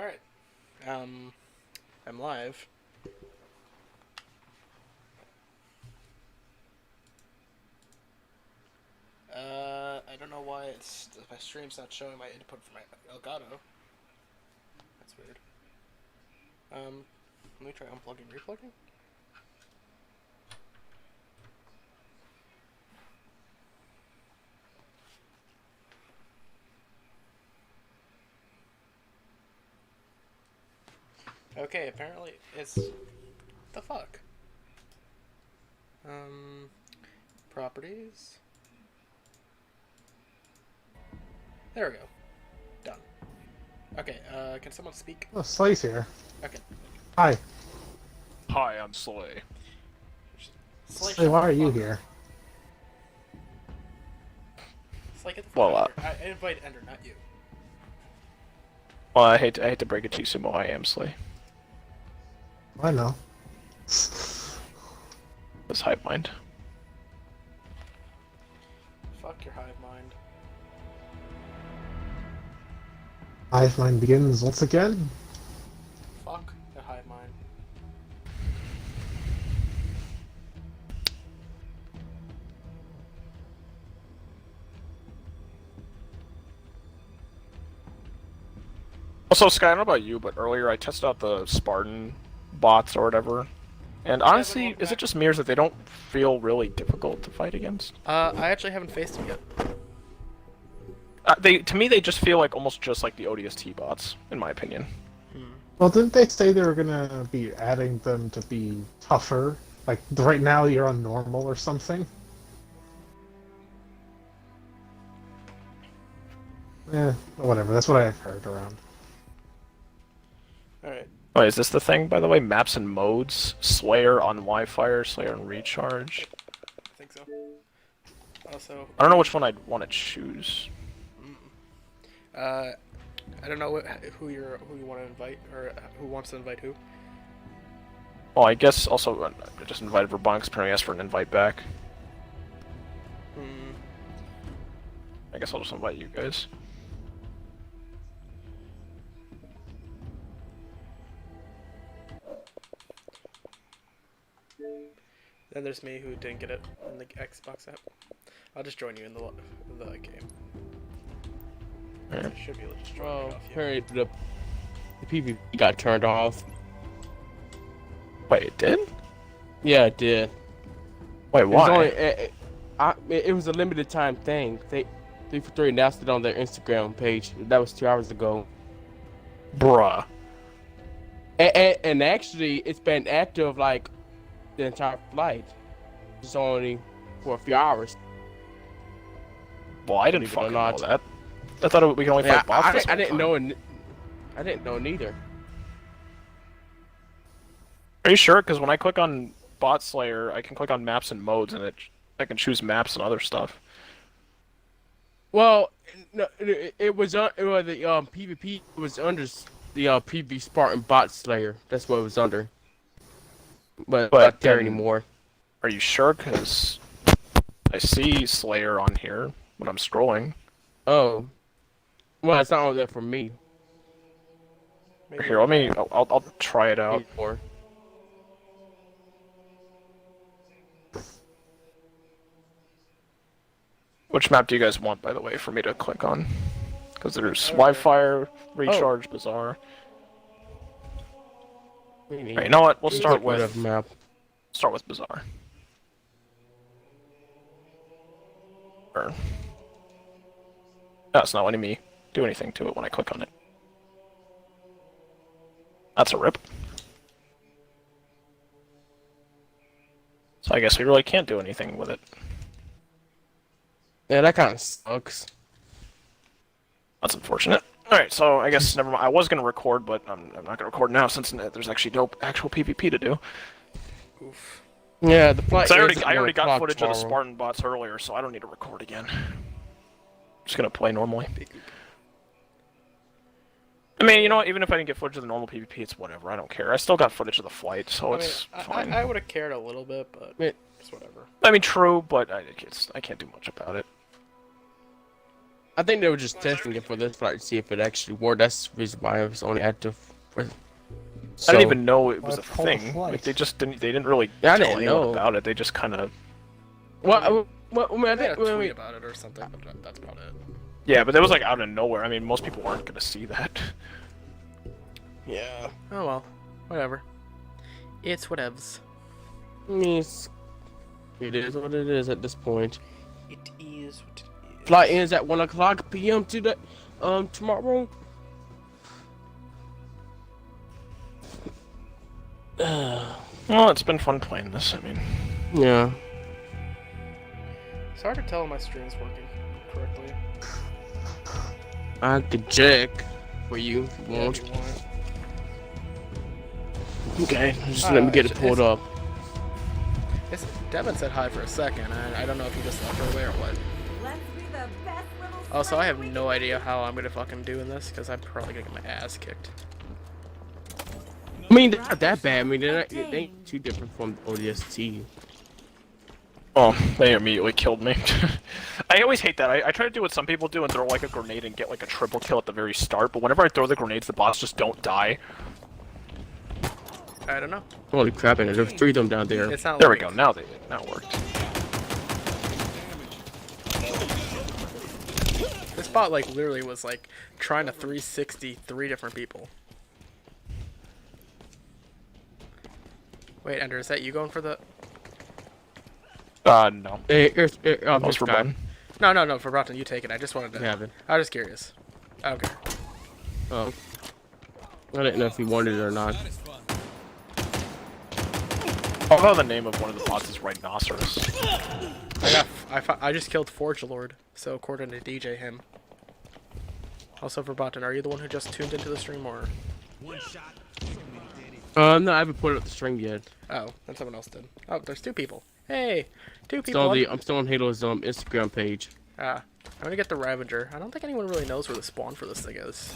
Alright. I'm live. I don't know why my stream's not showing my input for my Elgato. That's weird. Let me try unplugging, replugging. Okay, apparently it's the fuck. Properties. There we go. Done. Okay, can someone speak? Oh, Slay's here. Okay. Hi. Hi, I'm Slay. Slay, why are you here? Slay, get the fuck Well, out of here. I invite Ender, not you. Well, I hate to break it to you, Sumo. I am Slay. I know. This hive mind. Fuck your hive mind. Hive mind begins once again. Fuck the hive mind. Also, Sky, I don't know about you, but earlier I tested out the Spartan bots or whatever. And honestly, is it just me or is that they don't feel really difficult to fight against? I actually haven't faced him yet. To me, they just feel like almost just like the ODST bots, in my opinion. Well, didn't they say they were gonna be adding them to be tougher? Like, right now you're on normal or something? Whatever. That's what I've heard around. Alright. Wait, is this the thing, by the way? Maps and modes? Slayer on Wi-Fi, Slayer on Recharge? I think so. Also, I don't know which one I'd want to choose. I don't know who you want to invite, or who wants to invite who. Well, I guess also I just invited Verbonix, apparently asked for an invite back. I guess I'll just invite you guys. Then there's me who didn't get it in the Xbox app. I'll just join you in the game. I should be able to just join you off you. Apparently the PvP got turned off. Wait, it did? Yeah, it did. Wait, It was, why? it was a limited time thing. They 343 announced it on their Instagram page. That was 2 hours ago. Bruh. And actually, it's been active like the entire flight. It's only for a few hours. Well, I didn't Believe it or fucking know not. that. I thought we could only fight bots this I whole didn't time. know. I didn't know neither. Are you sure? Because when I click on Bot Slayer, I can click on maps and modes, and I can choose maps and other stuff. Well, no, it was the PvP was under the PvP Spartan Bot Slayer. That's what it was under. But not there then- anymore. Are you sure? Because I see Slayer on here when I'm scrolling. Oh. Well, it's not on there for me. Maybe Here, I'll try it out. Anymore. Which map do you guys want, by the way, for me to click on? Because there's Wi-Fi, Recharge, Bazaar. Alright, you know what? We'll start with map. Bazaar. Or... No, it's not letting me do anything to it when I click on it. That's a rip. So I guess we really can't do anything with it. Yeah, that kind of sucks. That's unfortunate. Alright, so I guess never mind. I was going to record, but I'm not going to record now since there's actually no actual PvP to do. Oof. Yeah, the flight. So I already got footage of the Spartan bots earlier, so I don't need to record again. Just going to play normally. I mean, you know what? Even if I didn't get footage of the normal PvP, it's whatever. I don't care. I still got footage of the flight, so it's fine. I would have cared a little bit, but it's whatever. I mean, true, but I can't do much about it. I think they were just testing it for this fight to see if it actually worked. That's the reason why it was only active. I didn't even know it was a Let's call it thing. flight. Like they didn't really Yeah, I tell didn't anyone know. about it. They just kind of. Well, I mean, I I made a think, tweet about it or something, but that's about it. Yeah, but it was like out of nowhere. I mean, most people weren't gonna see that. yeah. Oh well, whatever. It's whatevs. I mean, it is what it is at this point. It is what it is. Flight ends at 1:00 p.m. today. Tomorrow. Well, it's been fun playing this. I mean, Yeah. It's hard to tell if my stream's working correctly. I could check for you if you Yeah, want. if you want. Okay, just let me get it pulled up. Devin said hi for a second. I don't know if he just left her away or what. Also, I have no idea how I'm gonna fucking do in this because I'm probably gonna get my ass kicked. I mean, they're not that bad. I mean, they ain't too different from ODST. oh, they immediately killed me. I always hate that. I try to do what some people do and throw like a grenade and get like a triple kill at the very start. But whenever I throw the grenades, the bots just don't die. I don't know. Holy crap, and there's 3 of them down there. It's not. There we like go. Now it worked. This bot like literally was like trying to 360 3 different people. Wait, Ender, is that you going for the? No. Here's Most this for guy. button. No, for Broughton, you take it. I just wanted to. Have it. I was just curious. Okay. Oh. I didn't know if he wanted it or not. Although the name of one of the bots is Rhinoceros. I just killed Forge Lord, so according to DJ him. Also for Broughton, are you the one who just tuned into the stream or? No, I haven't put up the string yet. Oh, then someone else did. Oh, there's 2 people. Hey, 2 Still people. I'm still on Halo's Instagram page. I'm gonna get the Ravager. I don't think anyone really knows where the spawn for this thing is.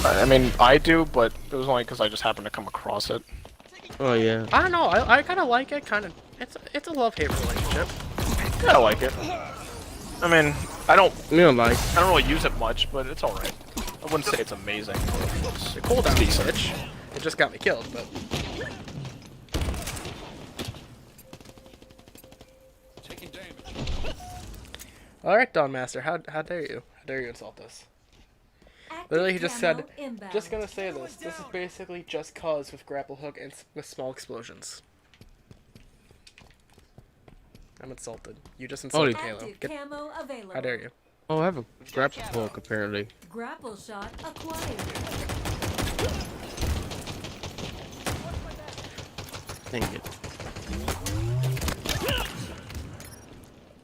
I mean, I do, but it was only because I just happened to come across it. Oh yeah. I don't know. I kind of like it. It's a love-hate relationship. Yeah, I like it. I mean, I don't Like. really use it much, but it's alright. I wouldn't say it's amazing. The cooldown is decent. bitch. It just got me killed, but. All right, Dawn Master. How dare you? How dare you insult us? Literally, he just said, just gonna say this. This is basically just cause with grapple hook and with small explosions. I'm insulted. You just insulted Halo. How dare you? Oh, I have a grapple hook apparently. Grapple shot acquired. Dang it.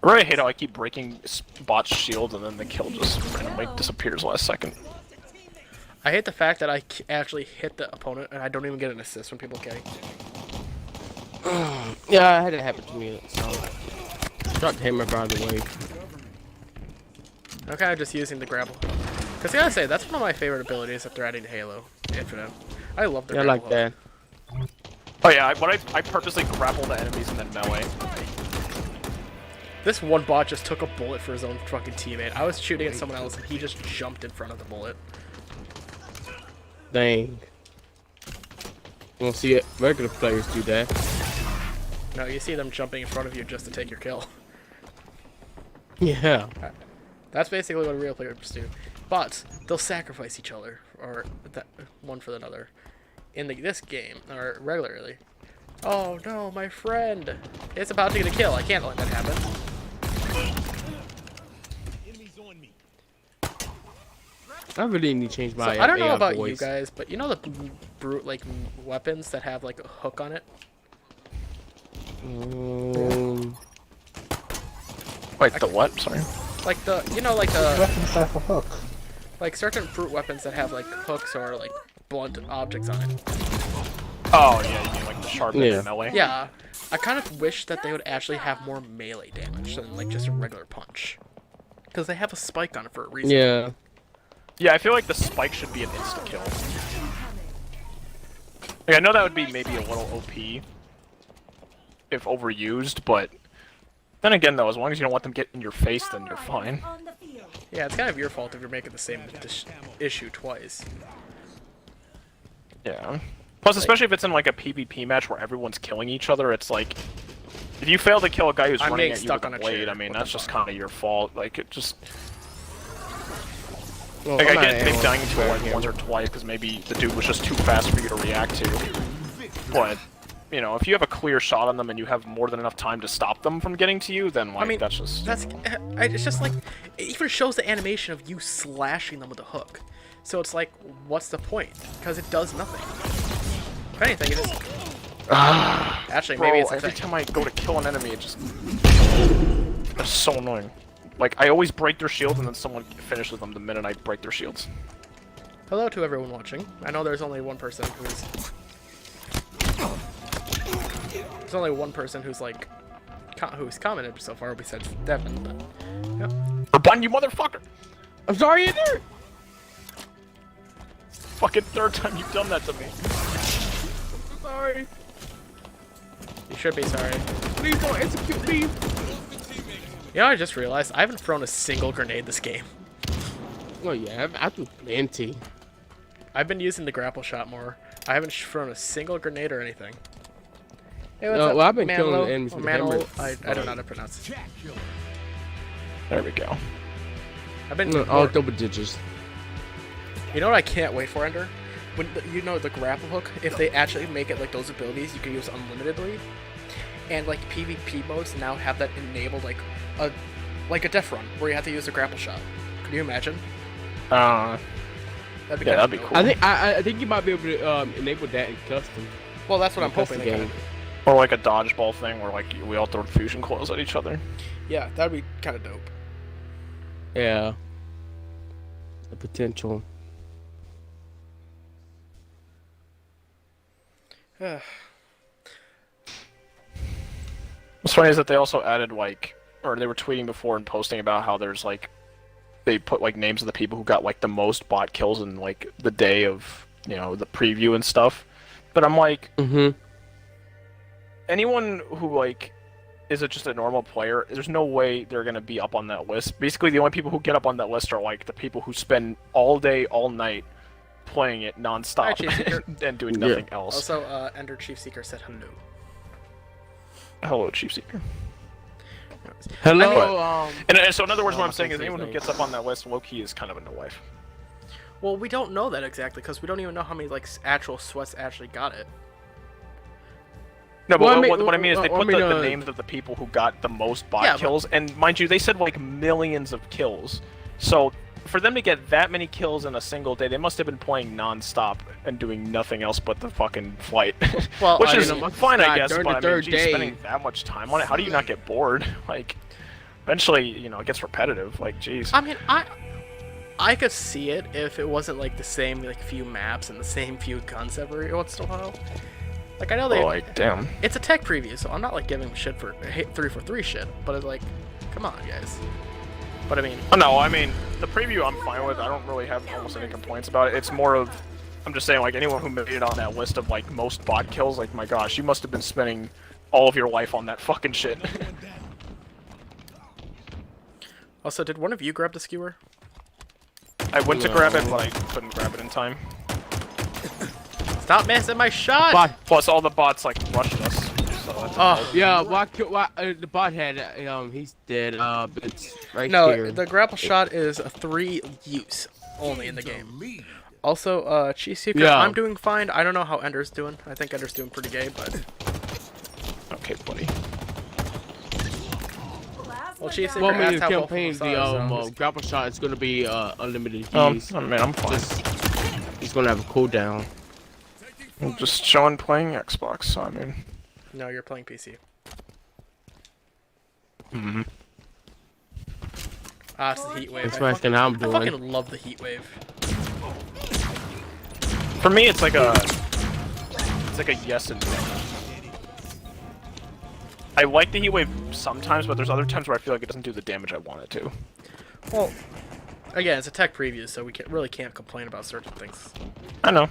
I really hate how I keep breaking bot's shield and then the kill just randomly disappears last second. I hate the fact that I actually hit the opponent and I don't even get an assist when people carry. Yeah, I had it happen to me. So. Shot the hammer by the way. Okay, I'm just using the grapple hook. Because I gotta say, that's one of my favorite abilities that they're adding to Halo Infinite. I love the Yeah, I grapple like hook. that. Oh yeah, I purposely grapple the enemies and then melee. This one bot just took a bullet for his own fucking teammate. I was shooting at someone else and he just jumped in front of the bullet. Dang. You won't see it. Regular players do that. No, you see them jumping in front of you just to take your kill. Yeah. That's basically what real players do. Bots, they'll sacrifice each other, or one for another. In this game, or regularly. Oh no, my friend! It's about to get a kill. I can't let that happen. I really need to change my So, I don't know AI about voice. you guys, but you know the brute like weapons that have like a hook on it. Wait, the what? Sorry. Like the like the Weapons have a hook. like certain brute weapons that have like hooks or like blunt objects on it. Oh yeah, you mean like the sharp Yeah. and melee? Yeah, I kind of wish that they would actually have more melee damage than like just a regular punch, because they have a spike on it for a reason. Yeah. Yeah, I feel like the spike should be an insta kill. Like, I know that would be maybe a little OP if overused, but Then again, though, as long as you don't let them get in your face, then you're fine. On the field. Yeah, it's kind of your fault if you're making the same issue twice. Yeah. Plus, especially if it's in like a PvP match where everyone's killing each other, it's like if you fail to kill a guy who's I'm running getting at you stuck with on a a blade, chair. I mean What that's the just fuck? kind of your fault. Like it just. Well, Like I'm I not get an maybe analyst dying into it right like here. once or twice because maybe the dude was just too fast for you to react to. But you know, if you have a clear shot on them and you have more than enough time to stop them from getting to you, then like I mean, that's just. it's just like, it even shows the animation of you slashing them with a hook. So it's like, what's the point? Because it does nothing. If anything, it is. Actually, Bro, maybe it's a every thing. time I go to kill an enemy, it just. That's so annoying. Like I always break their shield and then someone finishes them the minute I break their shields. Hello to everyone watching. I know there's only one person who's. There's only one person who's like, who's commented so far besides Devin. But, yep. Rabun, you motherfucker! I'm sorry, either. Fucking third time you've done that to me. I'm sorry. You should be sorry. Please don't execute me. You know, I just realized I haven't thrown a single grenade this game. Oh yeah, I do plenty. I've been using the grapple shot more. I haven't thrown a single grenade or anything. Hey, what's No, up, well, I've been Manlo? killing enemies Or with the Manlo? hammer. I don't know how to pronounce it. There we go. I've been. No, all double digits. You know what I can't wait for, Ender? When you know the grapple hook, if they actually make it like those abilities you can use unlimitedly, and like PvP modes now have that enabled like a death run where you have to use the grapple shot. Could you imagine? Uh, That'd Yeah, kinda that'd be dope. cool. I think you might be able to enable that in custom. Well, that's what I'm Custom hoping. They game. kinda do. or like a dodgeball thing where like we all throw fusion coils at each other. Yeah, that'd be kind of dope. Yeah. The potential. What's funny is that they also added like, or they were tweeting before and posting about how there's like, they put like names of the people who got like the most bot kills in like the day of, you know, the preview and stuff. But I'm like, Mm-hmm. anyone who like is just a normal player, there's no way they're gonna be up on that list. Basically, the only people who get up on that list are like the people who spend all day, all night playing it nonstop Chief Seeker. and doing nothing else. Also, Ender Chief Seeker said hello. Hello, Chief Seeker. Hello. And so, in other words, Oh, what I I'm saying can't is say anyone his who name. gets up on that list, low key, is kind of a no life. Well, we don't know that exactly because we don't even know how many like actual sweats actually got it. No, but Well, I mean- what I mean is they well, I put mean, the names of the people who got the most bot Yeah, but- kills, and mind you, they said like millions of kills. So for them to get that many kills in a single day, they must have been playing non-stop and doing nothing else but the fucking flight. Well, Which I is mean, fine, I God, guess, during but the I mean, third geez, day. spending that much time on it, how do you not get bored? Like, eventually, you know, it gets repetitive. Like, jeez. I mean, I could see it if it wasn't like the same like few maps and the same few guns every once in a while. Like I know they, Like, damn. it's a tech preview, so I'm not like giving them shit for 343 shit, but it's like, come on, guys. But I mean, Oh, no, I mean, the preview I'm fine with. I don't really have almost any complaints about it. It's more of, I'm just saying, like, anyone who made it on that list of, like, most bot kills, like, my gosh, you must have been spending all of your life on that fucking shit. also, did one of you grab the skewer? I went to grab it, but I couldn't grab it in time. Stop missing my shot! Bot. Plus, all the bots, like, rushed us. So that's Oh Yeah, the bot had he's dead. It's right no, here. the grapple shot is a 3 use only in the game. Also, Chief Seeker, Yeah. I'm doing fine. I don't know how Ender's doing. I think Ender's doing pretty gay, but okay, buddy. well, Chief Seeker well, I mean, asked the how well campaign, Full the Saw is, grapple shot is gonna be unlimited I use. mean, I'm fine. He's gonna have a cooldown. I'm just showing playing Xbox, so I mean. No, you're playing PC. Mm-hmm. Ah, it's the heat wave. That's I what I think I'm I doing. fucking love the heat wave. For me, it's like a yes and no. I like the heat wave sometimes, but there's other times where I feel like it doesn't do the damage I want it to. Well, again, it's a tech preview, so we really can't complain about certain things. I know.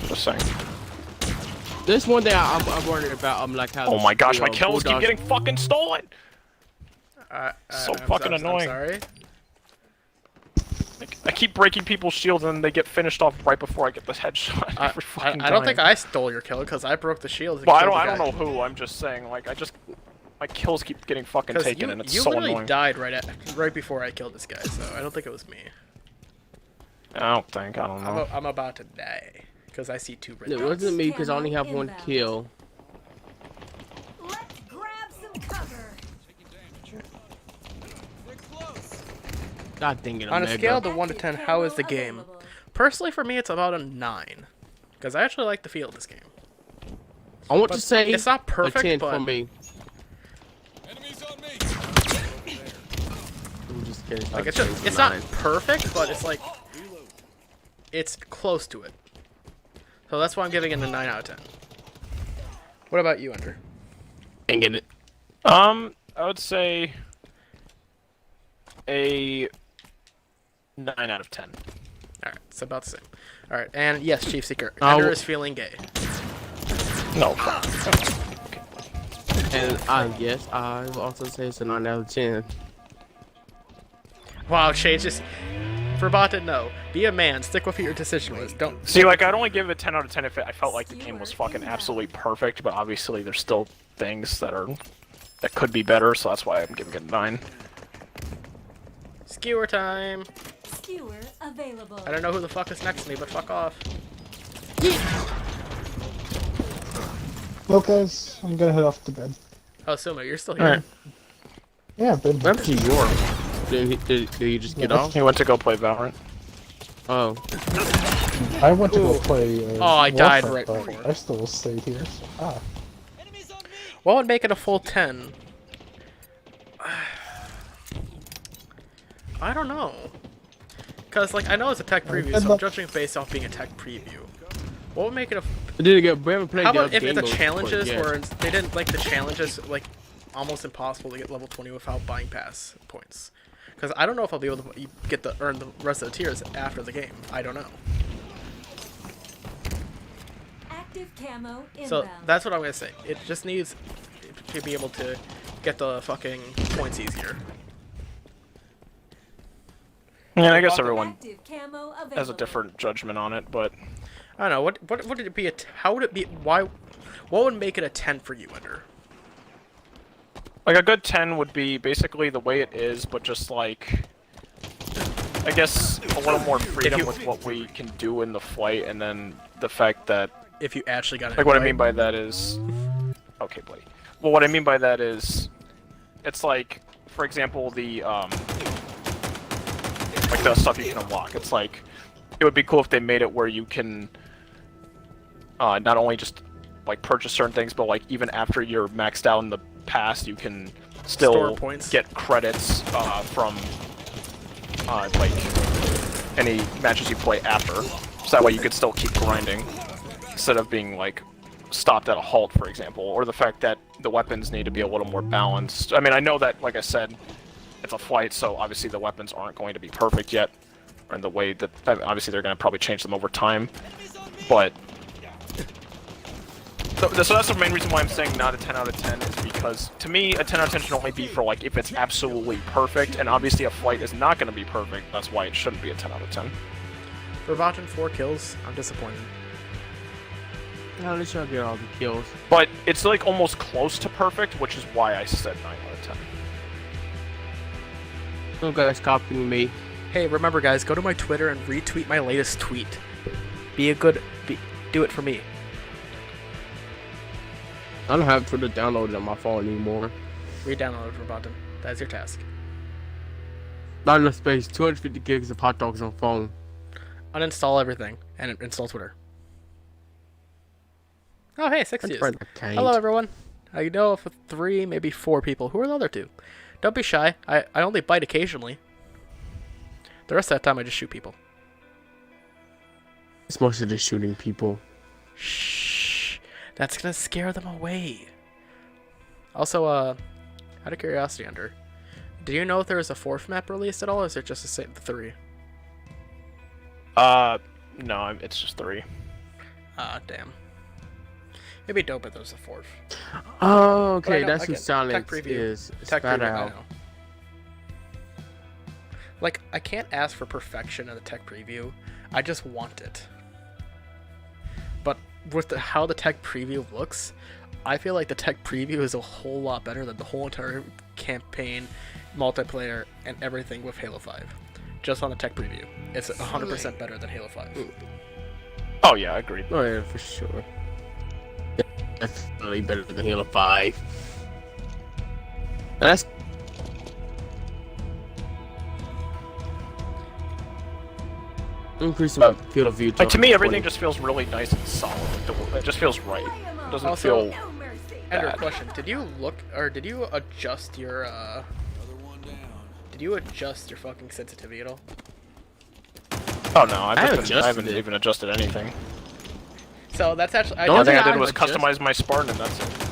Just saying. There's one thing I'm worried about. I'm like how. Oh my gosh, you my know, kills keep cooldowns- getting fucking stolen! So fucking annoying. I'm sorry. Like, I keep breaking people's shields and they get finished off right before I get this headshot. every fucking I don't think time. I stole your kill because I broke the shield. Well, I don't know who. I'm just saying, like, my kills keep getting fucking taken, and it's you so literally annoying. died right before I killed this guy, so I don't think it was me. I don't know. I'm about to die because I see 2 red It dots. wasn't me because I only have 1 kill. Let's grab some cover. God dang it, On a Omega. scale of 1 to 10, how is the game? Personally, for me, it's about a 9 because I actually like the feel of this game. I want But to say it's not perfect, a 10 but for me. I'm just kidding. like it's not perfect, but it's like it's close to it. So that's why I'm giving it a 9 out of 10. What about you, Andrew? Dang it. I would say a 9 out of 10. All right, it's about the same. All right, and yes, Chief Seeker, Oh. Andrew is feeling gay. No. And yes, I will also say it's a 9 out of 10. Wow, Shay, just Verbatim, no. Be a man. Stick with your decision was. Don't. See, like, I'd only give it a 10 out of 10 if I felt like the game was fucking absolutely perfect, but obviously there's still things that could be better, so that's why I'm giving it a 9. Skewer time. Skewer available. I don't know who the fuck is next to me, but fuck off. Well, guys, I'm gonna head off to bed. Oh, Suma, you're still here. Alright. Yeah, I've been. What happened to York? Did you just get off? He went to go play Valorant. Oh. I went to go play. Oh, I died Warframe, right but before. I still stayed here. Ah. What would make it a full 10? I don't know. Because, like, I know it's a tech preview, so I'm judging it based off being a tech preview. What would make it a... We haven't played How the about other if game the modes challenges yet. were... They didn't, like, the challenges, like, almost impossible to get level 20 without buying pass points. Because I don't know if I'll be able to get earn the rest of the tiers after the game. I don't know. Active camo inbound. So that's what I'm gonna say. It just needs to be able to get the fucking points easier. Yeah, I guess everyone Active camo available. has a different judgment on it, but I don't know. What would it be? How would it be? Why? What would make it a 10 for you, Ender? like a good 10 would be basically the way it is, but just like, I guess a little more freedom with what we can do in the fight, and then the fact that, If you actually got it. like, what I mean by that is, okay, buddy. Well, what I mean by that is, it's like, for example, the like the stuff you can unlock. It's like, it would be cool if they made it where you can not only just like purchase certain things, but like even after you're maxed out in the past, you can still Store points. get credits from like any matches you play after. So that way you could still keep grinding instead of being like stopped at a halt, for example, or the fact that the weapons need to be a little more balanced. I mean, I know that, like I said, it's a fight, so obviously the weapons aren't going to be perfect yet, or in the way that, obviously they're going to probably change them over time, but so that's the main reason why I'm saying not a 10 out of 10, is because to me a 10 out of 10 should only be for like if it's absolutely perfect, and obviously a fight is not going to be perfect. That's why it shouldn't be a 10 out of 10. Verbatim 4 kills. I'm disappointed. At least I'll get all the kills. But it's like almost close to perfect, which is why I said 9 out of 10. No guys copying me. Hey, remember guys, go to my Twitter and retweet my latest tweet. Do it for me. I don't have Twitter downloaded on my phone anymore. Re-download it, Verbatim. That's your task. Not enough space. 250 gigs of hot dogs on phone. Uninstall everything and install Twitter. Oh, hey, 6 That's views. right, I can't. Hello, everyone. I know of 3, maybe 4 people. Who are the other 2? Don't be shy. I only bite occasionally. The rest of that time, I just shoot people. It's mostly just shooting people. Shh. That's gonna scare them away. Also, out of curiosity, Under, do you know if there is a 4th map released at all, or is it just the 3? No, it's just 3. Ah, damn. It'd be dope if there was a 4th. Oh, okay. know, That's again, who Silence tech preview. is. Tech Spat preview, I out. know. Like, I can't ask for perfection in the tech preview. I just want it. But with how the tech preview looks, I feel like the tech preview is a whole lot better than the whole entire campaign, multiplayer, and everything with Halo 5. Just on the tech preview. It's 100% better than Halo 5. Oh yeah, agreed. Oh yeah, for sure. Definitely better than Halo 5. That's increase my field of view. Like, to me, everything just feels really nice and solid. It just feels right. It doesn't Also, feel No mercy. Ender, bad. question. Did you look, or did you adjust your, did you adjust your fucking sensitivity at all? Oh no, I haven't adjusted it. even adjusted anything. So that's actually, The The only only thing I thing did was I've adjusted- customize my Spartan, and that's it.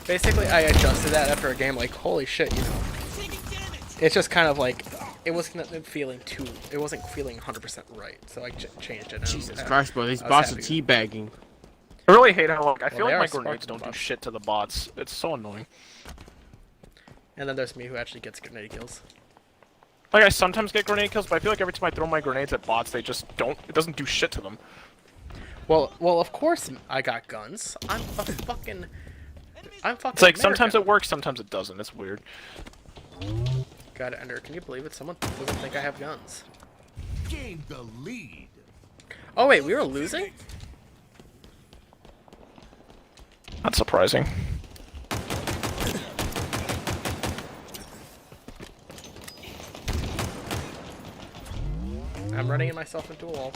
basically I adjusted that after a game, like, holy shit, you know. It's just kind of like, it wasn't feeling 100% right, so I changed it. And, Jesus Christ, bro! These I was bots are happy. teabagging. I really hate how, like, I feel they like are my Spartan grenades don't do bots. shit to the bots. It's so annoying. And then there's me who actually gets grenade kills. Like, I sometimes get grenade kills, but I feel like every time I throw my grenades at bots, they just don't. It doesn't do shit to them. Well, of course I got guns. I'm fucking It's like American. sometimes it works, sometimes it doesn't. It's weird. God, Ender, can you believe it? Someone doesn't think I have guns. Gained the lead. Oh wait, we were losing? Not surprising. I'm running myself into a wall.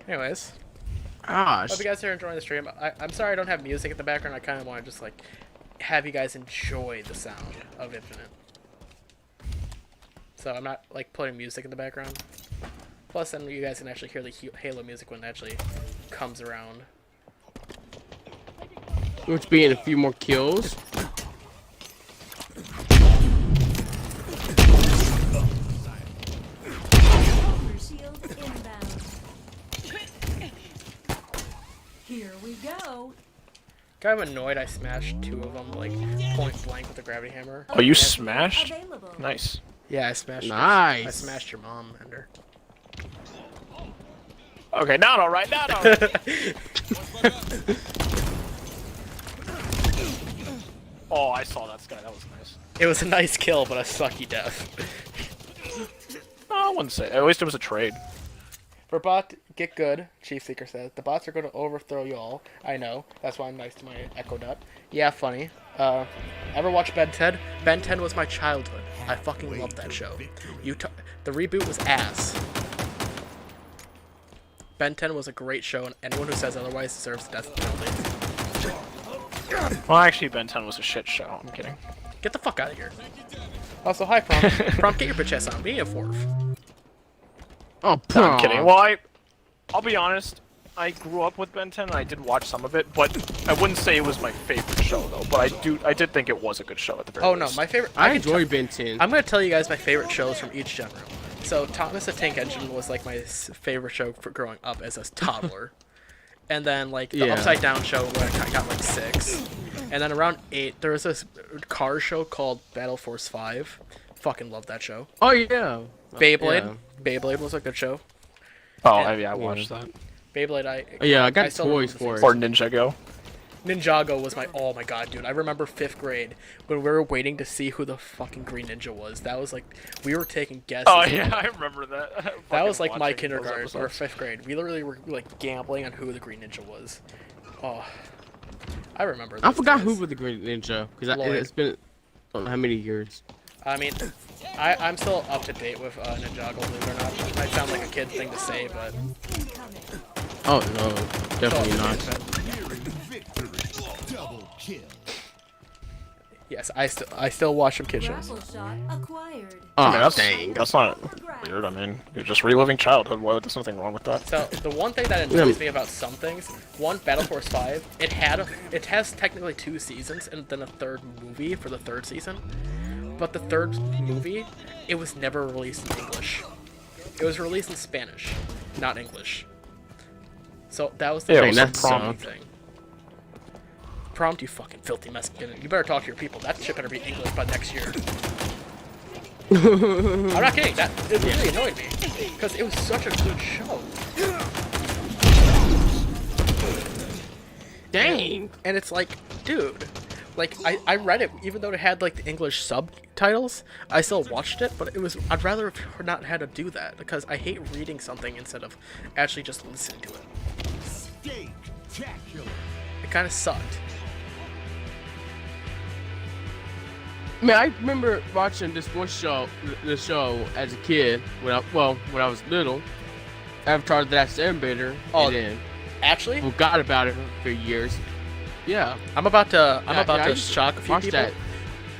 Anyways, Gosh. hope you guys are enjoying the stream. I'm sorry I don't have music in the background. I kind of want to just like have you guys enjoy the sound of Infinite. So I'm not like putting music in the background. Plus, then you guys can actually hear the Halo music when it actually comes around. Which being a few more kills. Over shield inbound. Here we go. Kind of annoyed I smashed 2 of them like point blank with the gravity hammer. Oh, you Yeah. smashed? Available. Nice. Yeah, I smashed. Nice. I smashed your mom, Ender. Okay, not alright, not alright. Oh, I saw that guy. That was nice. It was a nice kill, but a sucky death. Oh, I wouldn't say. At least it was a trade. For bot, get good, Chief Seeker says. The bots are going to overthrow you all. I know. That's why I'm nice to my Echo Dot. Yeah, funny. Ever watch Ben 10? Ben 10 was my childhood. I fucking love that show. The reboot was ass. Ben 10 was a great show, and anyone who says otherwise deserves the death penalty. Well, actually, Ben 10 was a shit show. I'm kidding. Get the fuck out of here. Also, hi, Prompt. Prompt, get your bitch ass on. We need a fourth. Oh, No, I'm kidding. Well, I'll be honest. I grew up with Ben 10 and I did watch some of it, but I wouldn't say it was my favorite show though. But I did think it was a good show at the very Oh no, least. my favorite. I can enjoy Ben 10. I'm gonna tell you guys my favorite shows from each genre. So Thomas the Tank Engine was like my favorite show for growing up as a toddler, and then like the Yeah. Upside Down show where I got like 6, and then around 8 there was this car show called Battle Force 5. Fucking love that show. Oh yeah. Beyblade. Beyblade was a good show. Oh, Yeah. yeah, I watched that. Beyblade, Yeah, I got still toys remember the for Or it. Ninjago. Ninjago was my, oh my god, dude. I remember 5th grade when we were waiting to see who the fucking Green Ninja was. That was like, we were taking guesses. Oh yeah, I remember that. That was like Fucking my watching those kindergarten or episodes. 5th grade. We literally were like gambling on who the Green Ninja was. Oh, I remember. I those forgot days. who was the Green Ninja because Lloyd. it's been I don't know how many years. I mean, I'm still up to date with Ninjago, believe it or not. It might sound like a kid thing to say, but Oh no, definitely still not. up to date with it. Victory. Double kill. Yes, I still watch some kid shows. Grapple shot acquired. Oh I mean, that's, dang. that's not weird. I mean, you're just reliving childhood. Well, there's nothing wrong with that. So the one thing that annoys me about some things, one, Battle Force 5, it has technically 2 seasons and then a 3rd movie for the 3rd season. But the 3rd movie, it was never released in English. It was released in Spanish, not English. So that was the Yeah, it first was a prompt prompt. thing. Prompt, you fucking filthy Mexican. You better talk to your people. That shit better be English by next year. I'm not kidding. That it really annoyed me because it was such a good show. Dang. And it's like, dude, like I read it even though it had like the English subtitles. I still watched it, but it was I'd rather have not had to do that because I hate reading something instead of actually just listening to it. Spectacular. It kind of sucked. I mean, I remember watching this one show, as a kid when I was little. Avatar: The Last Airbender, Oh, and then Actually, forgot about it for years. Yeah, I'm about to I used to shock a few watch people. that.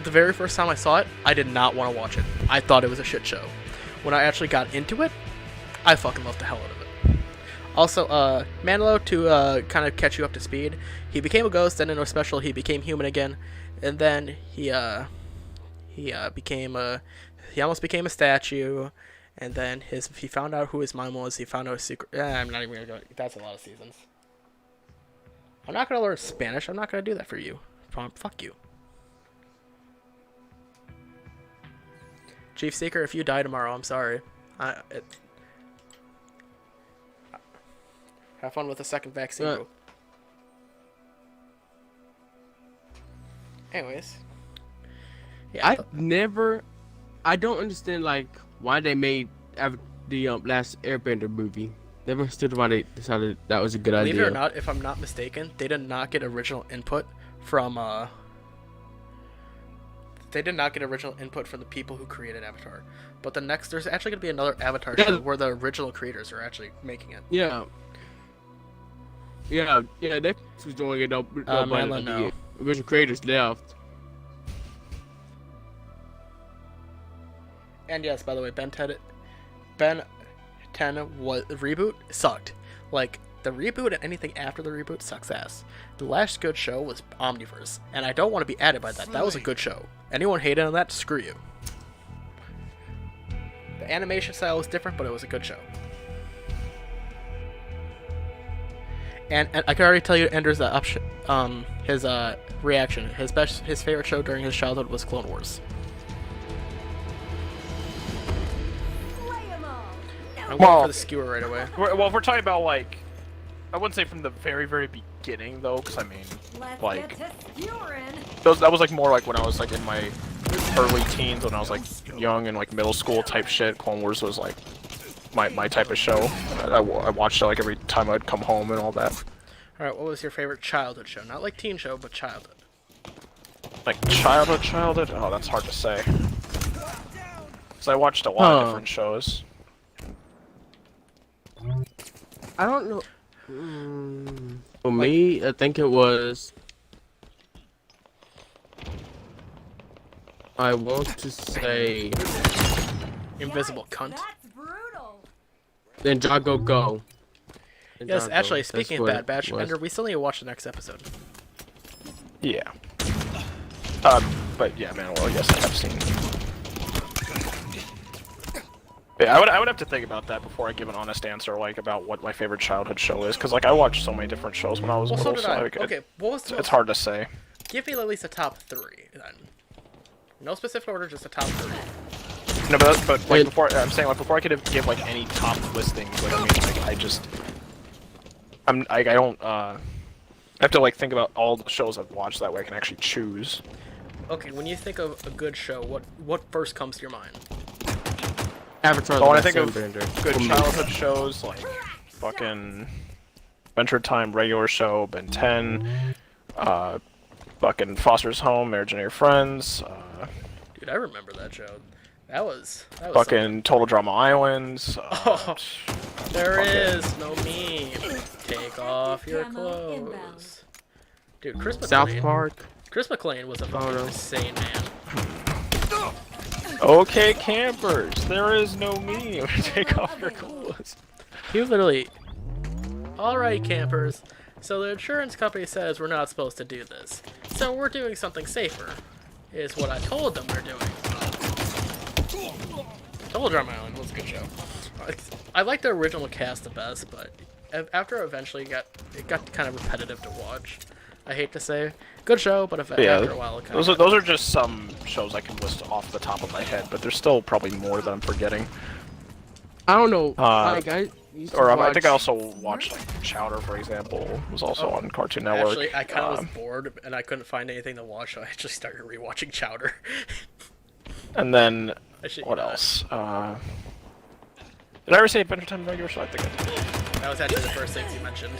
The very first time I saw it, I did not want to watch it. I thought it was a shit show. When I actually got into it, I fucking loved the hell out of it. Also, Manilo, to kind of catch you up to speed, he became a ghost, and in a special, he became human again, and then he almost became a statue, and then he found out who his mom was. He found out a secret. I'm not even gonna go. That's a lot of seasons. I'm not gonna learn Spanish. I'm not gonna do that for you. Fuck you. Chief Seeker, if you die tomorrow, I'm sorry. Have fun with the second vaccine. Right. Bro. Anyways. Yeah. I don't understand like why they made the last Airbender movie. Never understood why they decided that was a good Believe idea. it or not, if I'm not mistaken, they did not get original input from the people who created Avatar. But there's actually gonna be another Avatar show where the original creators are actually making it. Yeah. They was doing it. Madeline, no. The original creators left. And yes, by the way, Ben 10 was reboot sucked. Like the reboot and anything after the reboot sucks ass. The last good show was Omniverse, and I don't want to be added by that. That was a good show. Anyone hated on that? Screw you. The animation style was different, but it was a good show. And I can already tell you Ender's his reaction. His favorite show during his childhood was Clone Wars. Slay 'em all. I'm Well- going for the skewer right away. Well, if we're talking about like, I wouldn't say from the very, very beginning though, because I mean, Let's like, get to skewering. that was like more like when I was like in my early teens, when I was like young and like middle school type shit. Clone Wars was like my type of show. I watched it like every time I'd come home and all that. All right, what was your favorite childhood show? Not like teen show, but childhood. Like childhood. Oh, that's hard to say. So I watched a lot of different shows. I don't know. For me, I think it was. I want to say Invisible Yikes, cunt. That's brutal. Ninjago Go. Yes, Ninjago, actually, that's speaking of what Bad it Batch, was. Ender, we still need to watch the next episode. Yeah. But yeah, man. Well, yes, I have seen. Yeah, I would have to think about that before I give an honest answer, like about what my favorite childhood show is, because like I watched so many different shows when I was Well, so little, did I. like, Okay, what was the it's hard to say. Give me at least a top three, then. No specific order, just a top three. No, but like before, I'm saying like before I could give like any top listings, like I mean, like I don't I have to like think about all the shows I've watched, that way I can actually choose. Okay, when you think of a good show, what first comes to your mind? Avatar: The But when I Last think of Airbender. good For me. childhood shows, like fucking Adventure Time, regular show, Ben 10, fucking Foster's Home, Imaginary Friends, Dude, I remember that show. That was fucking Total Drama Islands. Oh, there fucking- is no meme. Take off your Camo inbound. clothes. Dude, Chris South McLean. Park. Chris McLean was a fucking no. insane man. Okay, campers, there is no meme. Take off your clothes. He literally. Alright, campers. So the insurance company says we're not supposed to do this. So we're doing something safer. Is what I told them we're doing. Total Drama Island was a good show. I like the original cast the best, but after eventually it got kind of repetitive to watch. I hate to say, good show, but Yeah, after a while, it kind of those are just some shows I can list off the top of my head, but there's still probably more that I'm forgetting. I don't know. Uh, like I used to Or I watch... think I also watched like Chowder, for example, was also on Cartoon Network. Actually, I kind of was bored and I couldn't find anything to watch, so I actually started rewatching Chowder. And then Actually, what else? Did I ever say Adventure Time regular show? I think I did. That was actually the first things you mentioned.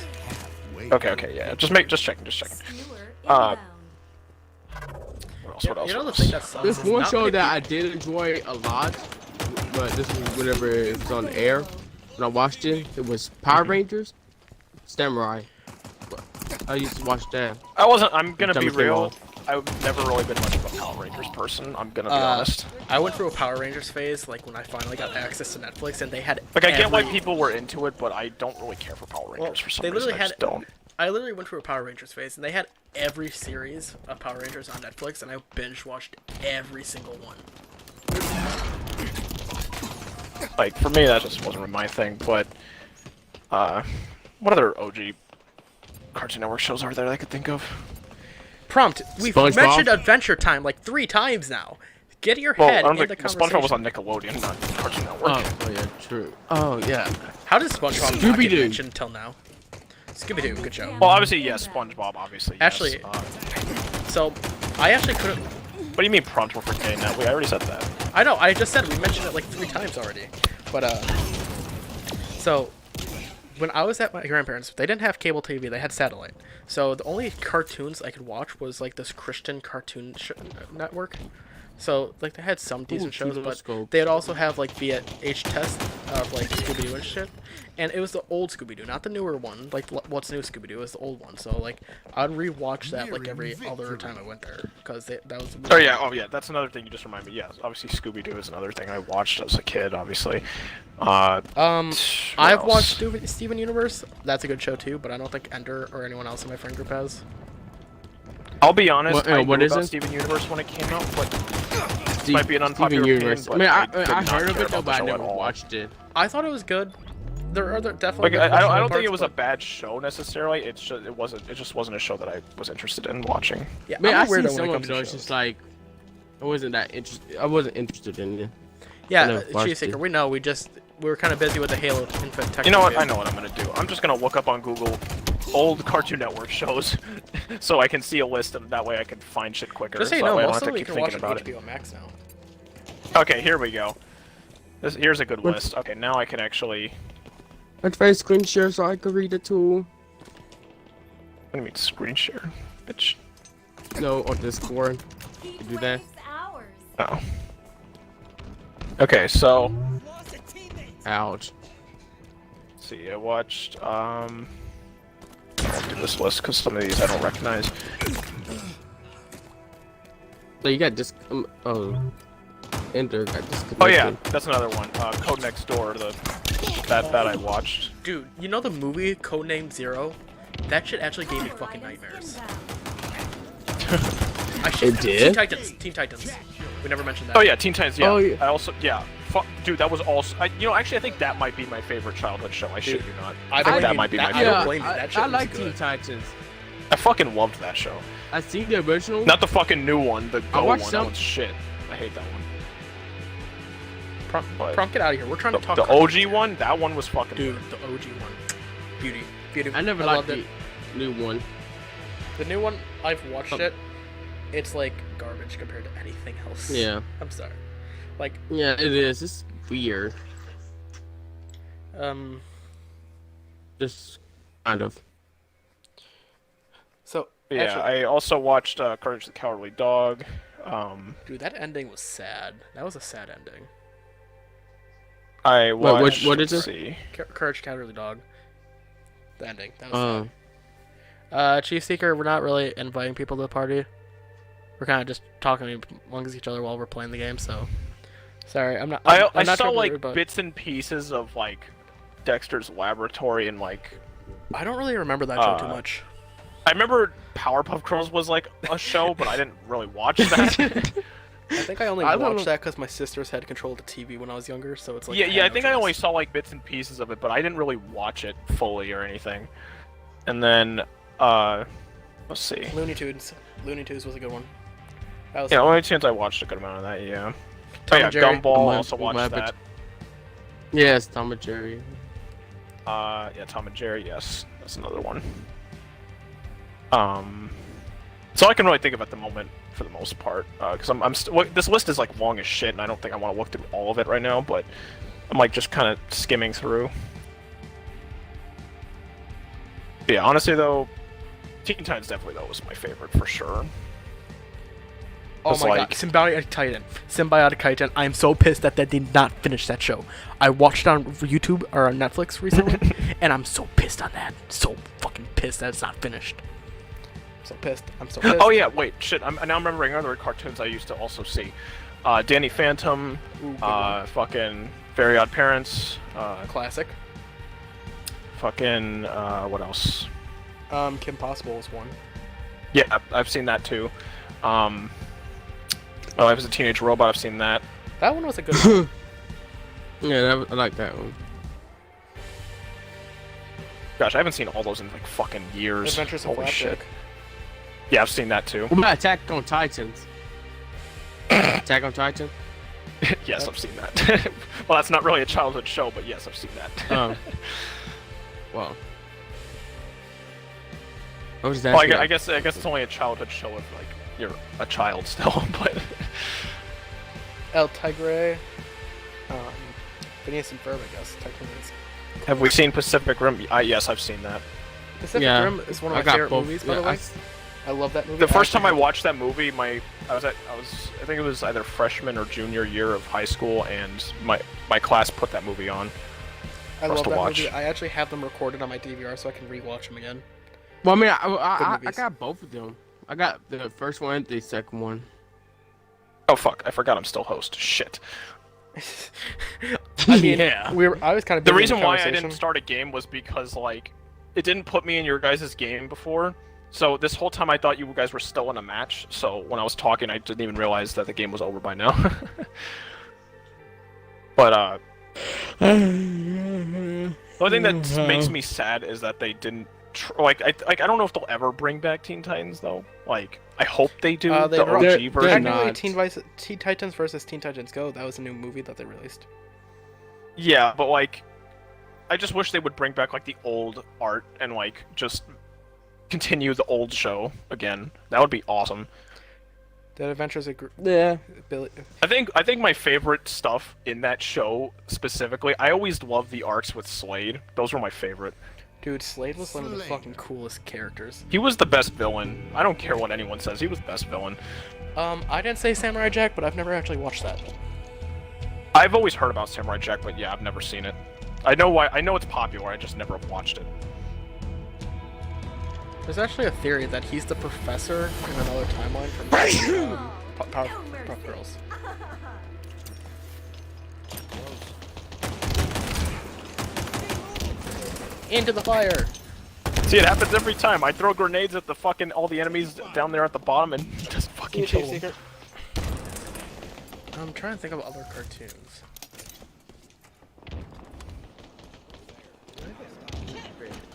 Okay, yeah. Just checking. Skewer Uh, inbound. What else? You, What else? you know what the else? thing that sucks. There's is one not show many that I people- did enjoy a lot, but this was whenever it was on air. When I watched it, it was Power Rangers, Samurai. I used to watch that. I'm gonna Time be it came real. on. I've never really been much of a Power Rangers person. I'm gonna be honest. I went through a Power Rangers phase, like when I finally got access to Netflix, and they had Like I get why every- people were into it, but I don't really care for Power Rangers Well, for some they reason. literally I just had- don't. I literally went through a Power Rangers phase, and they had every series of Power Rangers on Netflix, and I binge watched every single one. Like for me, that just wasn't really my thing. But what other OG Cartoon Network shows are there that I could think of? Prompt. We've SpongeBob? mentioned Adventure Time like 3 times now. Get your Well, I head don't in think the well, conversation. SpongeBob was on Nickelodeon, not Cartoon Network. Oh yeah, true. Oh yeah. How does SpongeBob not get Scooby-Doo. mentioned until now? Scooby-Doo, good show. Well, obviously yes, SpongeBob, obviously. Yes. Actually- So, I actually couldn't. What do you mean prompts were forgetting that? I already said that. I know. I just said we mentioned it like 3 times already. But so when I was at my grandparents, they didn't have cable TV. They had satellite. So the only cartoons I could watch was like this Christian cartoon network. So like they had some decent shows, but Kaleidoscope. they'd also have like VH test of like Scooby-Doo and shit. And it was the old Scooby-Doo, not the newer one. Like What's New Scooby-Doo is the old one. So like I'd rewatch that like every other time I went there because that was. Oh yeah, that's another thing you just reminded me. Yeah, obviously Scooby-Doo is another thing I watched as a kid, obviously. What I've else? watched Steven Universe. That's a good show too, but I don't think Ender or anyone else in my friend group has. I'll be honest, What- I what knew is about it? Steven Universe when it came out, but Steve, might be an unpopular Steven opinion, Universe. but I mean, I did I not heard of care it though, about the but I show never at all. watched it. I thought it was good. There are definitely. Like good I questionable don't think it parts, was a but- bad show necessarily. It just wasn't a show that I was interested in watching. Yeah, I mean, I'm I a weirdo seen when some it of comes it to though. It's shows. just like I wasn't that interested. I wasn't interested in it. I Yeah, never watched Chief Seeker. it. We know. We were kind of busy with the Halo Infant Tech. You know what? review. I know what I'm gonna do. I'm just gonna look up on Google old Cartoon Network shows, so I can see a list, and that way I can find shit quicker. Just so you that know, way I don't most have of to them you keep can watch thinking on about it. HBO Max now. Okay, here we go. Here's a good What- list. Okay, now I can actually. I tried to screen share so I could read it too. What do you mean screen share, bitch? No, on Discord. Heat do that? race hours. Oh. Okay, so Ouch. let's see. I watched. I won't do this list because some of these I don't recognize. So you got Ender got disconnected. Oh yeah, that's another one. Code Next Door. That I watched. Dude, you know the movie Codename Zero? That shit actually gave me fucking nightmares. I It did? Teen Titans. We never mentioned that. Oh yeah, Teen Titans. Yeah. Oh, yeah. I also dude, that was also. Actually, I think that might be my favorite childhood show. I shit you not. I think that might be my I favorite. don't blame you. That shit I was like good. Teen Titans. I fucking loved that show. I seen the original. Not the fucking new one, the Go one. watched That some- one's shit. I hate that one. But Prompt, get out of here. We're trying to talk. the cartoons OG here. one, that one was fucking. Dude, the OG one. Beauty. I never liked loved the it. new one. The new one, I've watched it. It's like garbage compared to anything else. Yeah. I'm sorry. Like, Yeah, it is. It's weird. Just kind of. so Yeah, actually, I also watched Courage the Cowardly Dog. dude, that ending was sad. That was a sad ending. I watched. what is let's it? See. Courage Cowardly Dog. The ending. That was Oh. sad. Chief Seeker, we're not really inviting people to the party. We're kind of just talking amongst each other while we're playing the game. So, sorry, I'm not. I'm I not saw trying to be like rude, but bits and pieces of like Dexter's Laboratory and like I don't really remember that show too much. I remember Powerpuff Girls was like a show, but I didn't really watch that. I think I only I don't watched know- that because my sisters had control of the TV when I was younger, so it's like Yeah, had yeah. I no think I choice. only saw like bits and pieces of it, but I didn't really watch it fully or anything. And then, let's see. Looney Tunes. Looney Tunes was a good one. That was Yeah, only chance I watched a good amount of that. Yeah. Tom Oh yeah, and Jerry. Gumball. My- Also my watched bitch- that. Yes, Tom and Jerry. Yeah, Tom and Jerry. Yes, that's another one. So I can really think of at the moment for the most part, because this list is like long as shit, and I don't think I want to look through all of it right now. But I'm like just kind of skimming through. Yeah, honestly though, Teen Titans definitely though was my favorite for sure. Oh It's my like- god, Symbiotic Titan. Symbiotic Titan. I am so pissed that they did not finish that show. I watched it on YouTube or on Netflix recently, and I'm so pissed on that. So fucking pissed that it's not finished. So pissed. I'm so pissed. Oh yeah, wait, shit. I'm now remembering other cartoons I used to also see. Danny Phantom, Ooh, good one. fucking Very Odd Parents, Classic. fucking what else? Kim Possible was one. Yeah, I've seen that too. Oh, I was a Teenage Robot. I've seen that. That one was a good one. Yeah, I like that one. Gosh, I haven't seen all those in like fucking years. Adventures of Holy shit. Flapjack. Yeah, I've seen that too. What about Attack on Titans? Attack on Titan? Yes, I've seen that. Well, that's not really a childhood show, but yes, I've seen that. Oh. Well. What was that? Well, I guess it's only a childhood show if like you're a child still, but El Tigre. Phineas and Ferb, I guess. Technically, it's have we seen Pacific Rim? Yes, I've seen that. Pacific Yeah. Rim is one of I my got favorite both. movies, by Yeah, the way. I love that movie. The first actually time I have- watched that movie, I think it was either freshman or junior year of high school, and my class put that movie on. I for us love to that watch. movie. I actually have them recorded on my DVR so I can rewatch them again. Well, I mean, Good I movies. got both of them. I got the first one and the second one. Oh fuck! I forgot I'm still host. Shit. I mean, Yeah. I was kind of The reason why I didn't start a game was because like it didn't put me in your guys' game before. So this whole time I thought you guys were still in a match. So when I was talking, I didn't even realize that the game was over by now. But the only thing that makes me sad is that they didn't. I don't know if they'll ever bring back Teen Titans though. Like I hope they do. They The brought- OG they're version. Technically, not. Teen Titans versus Teen Titans Go. That was a new movie that they released. Yeah, but like, I just wish they would bring back like the old art and like just continue the old show again. That would be awesome. The Adventures of Yeah. Billy. I think my favorite stuff in that show specifically, I always loved the arcs with Slade. Those were my favorite. Dude, Slade was one of the Slade. fucking coolest characters. He was the best villain. I don't care what anyone says. He was the best villain. I didn't say Samurai Jack, but I've never actually watched that. I've always heard about Samurai Jack, but yeah, I've never seen it. I know why. I know it's popular. I just never watched it. There's actually a theory that he's the professor in another timeline from Powerpuff Girls. Into the fire! See, it happens every time. I throw grenades at the fucking all the enemies down there at the bottom and just fucking kill them. Secret. I'm trying to think of other cartoons.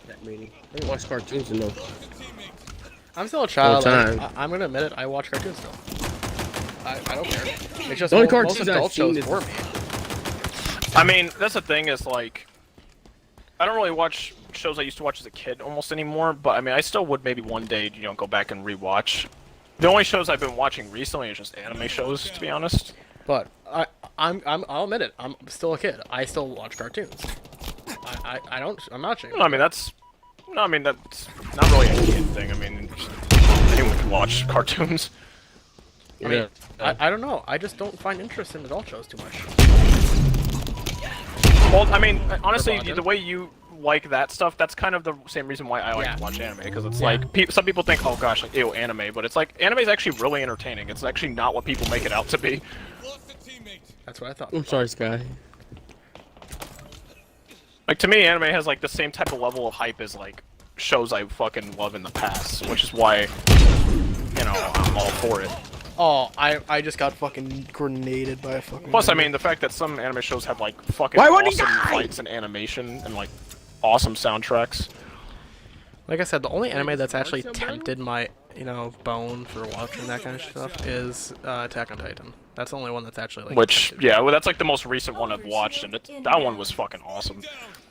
That meeting. I didn't watch cartoons enough. I'm still a child. time. I'm gonna admit it. I watch cartoons still. I don't care. It's just The only most cartoons I've adult seen shows is- bore me. I mean, that's the thing is like, I don't really watch shows I used to watch as a kid almost anymore. But I mean, I still would maybe one day, go back and rewatch. The only shows I've been watching recently is just anime shows, to be honest. But I'll admit it. I'm still a kid. I still watch cartoons. I'm not ashamed. No, I mean that's not really a kid thing. I mean, anyone can watch cartoons. I mean, I don't know. I just don't find interest in adult shows too much. Well, I mean, honestly, Robotnik. the way you like that stuff, that's kind of the same reason why I like Yeah. to watch anime, because it's Yeah. like, some people think, oh gosh, like, ew, anime, but it's like, anime is actually really entertaining. It's actually not what people make it out to be. That's what I thought. I'm sorry, Sky. Like, to me, anime has like the same type of level of hype as like shows I fucking love in the past, which is why, I'm all for it. Oh, I just got fucking grenaded by a fucking. Plus, I enemy. mean, the fact that some anime shows have like fucking Why wouldn't he awesome die? fights and animation and like awesome soundtracks. Like I said, the only anime that's actually Mark somebody? tempted my, bone for watching that kind of stuff is Attack on Titan. That's the only one that's actually like. Which, tempted. yeah, well, that's like the most recent one I've watched, and that one was fucking awesome.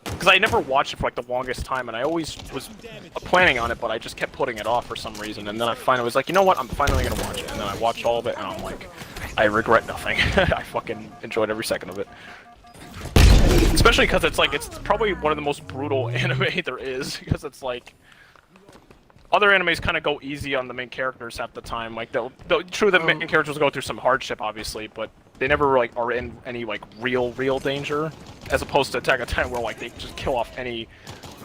Because I never watched it for like the longest time, and I always was planning on it, but I just kept putting it off for some reason. And then I finally was like, you know what, I'm finally gonna watch it. And then I watched all of it, and I'm like, I regret nothing. I fucking enjoyed every second of it. Especially because it's probably one of the most brutal anime there is, because it's like other animes kind of go easy on the main characters half the time. Like true, the main characters go through some hardship, obviously, but they never like are in any like real danger, as opposed to Attack on Titan, where like they just kill off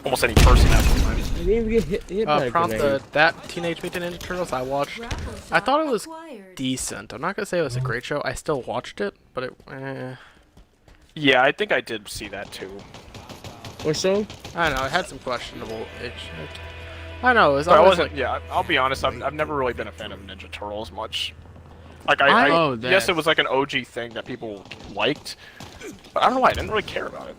almost any person half the time. I didn't even get hit by a Prompt grenade. that Teenage Mutant Ninja Turtles I watched. I thought it was decent. I'm not gonna say it was a great show. I still watched it, but it. Yeah, I think I did see that too. What show? I don't know. It had some questionable. I don't know. It was But I always wasn't. like. Yeah, I'll be honest. I've never really been a fan of Ninja Turtles much. Like Oh, yes, that. it was like an OG thing that people liked, but I don't know why I didn't really care about it.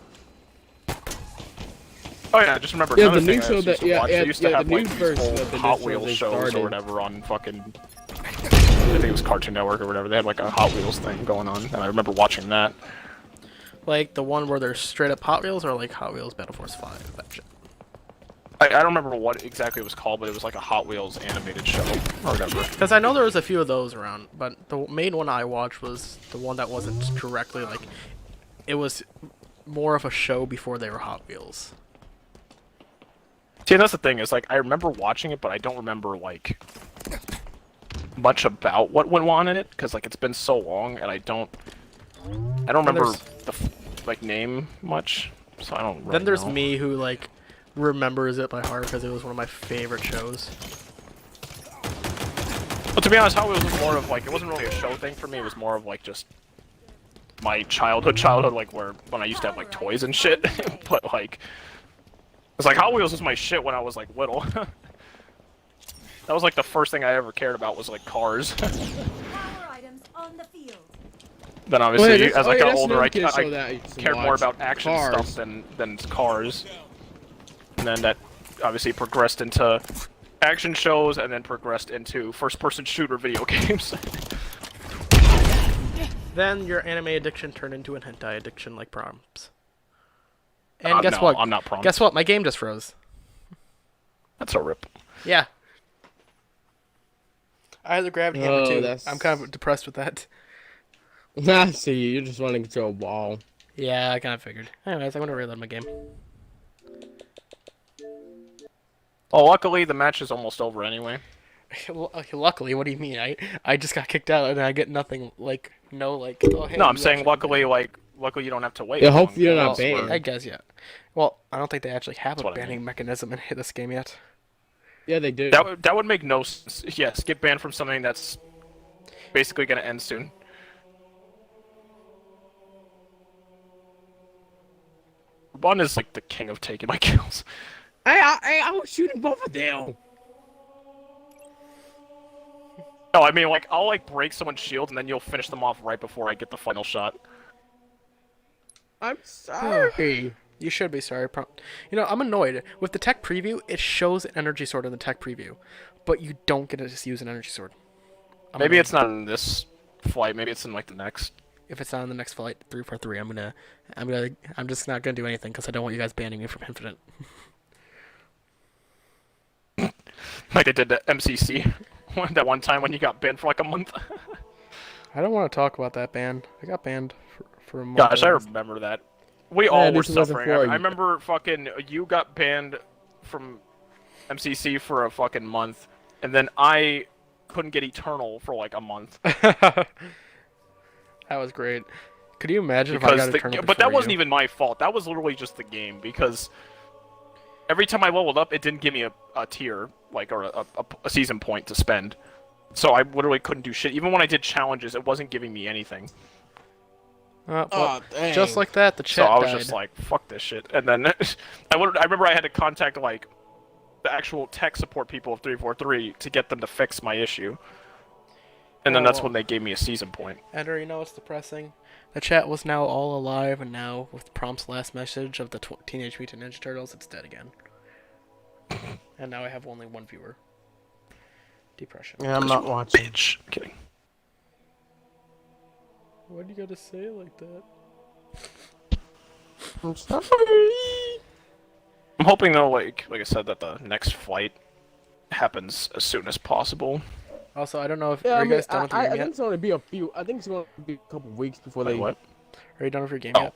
Oh yeah, I just remember Yeah, another the thing new I show used that- to yeah, watch. yeah, They used to yeah, have the like new these version old of the new Hot show Wheels they shows or started. whatever on fucking. I think it was Cartoon Network or whatever. They had like a Hot Wheels thing going on, and I remember watching that. Like the one where they're straight up Hot Wheels, or like Hot Wheels Battle Force 5. That shit. I don't remember what exactly it was called, but it was like a Hot Wheels animated show or whatever. Because I know there was a few of those around, but the main one I watched was the one that wasn't directly like. It was more of a show before they were Hot Wheels. See, that's the thing is like I remember watching it, but I don't remember like much about what went on in it because like it's been so long, and I don't remember there's- the like name much, so I don't. Really Then there's know. me who like remembers it by heart because it was one of my favorite shows. But to be honest, Hot Wheels was more of like it wasn't really a show thing for me. It was more of like just my childhood, like where when I used to have like toys and shit. But like it's like Hot Wheels was my shit when I was like little. That was like the first thing I ever cared about was like cars. Power items on the field. Then obviously that's- as I yeah, got that's older, another I kid show that I used to cared more watch. about action Cars. stuff than cars. And then that obviously progressed into action shows, and then progressed into first-person shooter video games. Then your anime addiction turned into an hentai addiction like prompts. And guess no, what? I'm not prompt. Guess what? My game just froze. That's a rip. Yeah. I had the gravity hammer Oh, too. that's- I'm kind of depressed with that. I see. You're just running into a wall. Yeah, I kind of figured. Anyways, I'm gonna reload my game. Oh, luckily the match is almost over anyway. Luckily, what do you mean? I just got kicked out and I get nothing. Like no, like. Oh, hey, No, I'm you saying actually- luckily you don't have to wait. Yeah, long. hopefully you're not Else we're- banned. I guess yeah. Well, I don't think they actually have That's a what I banning mean. mechanism in this game yet. Yeah, they do. That would make no sense. Yes, get banned from something that's basically gonna end soon. Bun is like the king of taking my kills. I was shooting both of them. No, I mean like I'll like break someone's shield and then you'll finish them off right before I get the final shot. I'm sorry. You should be sorry. I'm annoyed with the tech preview. It shows an energy sword in the tech preview, but you don't get to just use an energy sword. Maybe annoyed. it's not in this flight. Maybe it's in like the next. If it's not in the next flight 343, I'm just not gonna do anything because I don't want you guys banning me from Infinite. Like they did to MCC that one time when you got banned for like a month. I don't want to talk about that ban. I got banned for a month. Gosh, I remember that. We all were this wasn't suffering. for I you. remember fucking you got banned from MCC for a fucking month, and then I couldn't get Eternal for like a month. That was great. Could you imagine if I got Eternal But that before wasn't you? even my fault. That was literally just the game because every time I leveled up, it didn't give me a tier like or a season point to spend. So I literally couldn't do shit. Even when I did challenges, it wasn't giving me anything. Well, Oh, dang. just like that, the So chat I was died. just like, fuck this shit. And then I remember I had to contact like the actual tech support people of 343 to get them to fix my issue. And then that's Oh. when they gave me a season point. Ender, you know what's depressing? The chat was now all alive, and now, with Prompt's last message of the Teenage Mutant Ninja Turtles, it's dead again. And now I have only one viewer. Depression. Yeah, I'm not watching. Bitch. Kidding. Why do you gotta say it like that? I'm sorry. I'm hoping though, like I said, that the next flight happens as soon as possible. Also, I don't know if Yeah, are I you mean, guys done with your I game think yet? it's gonna be a few. I think it's gonna be a couple weeks before Wait, they. what? Are you done with your game Oh. yet?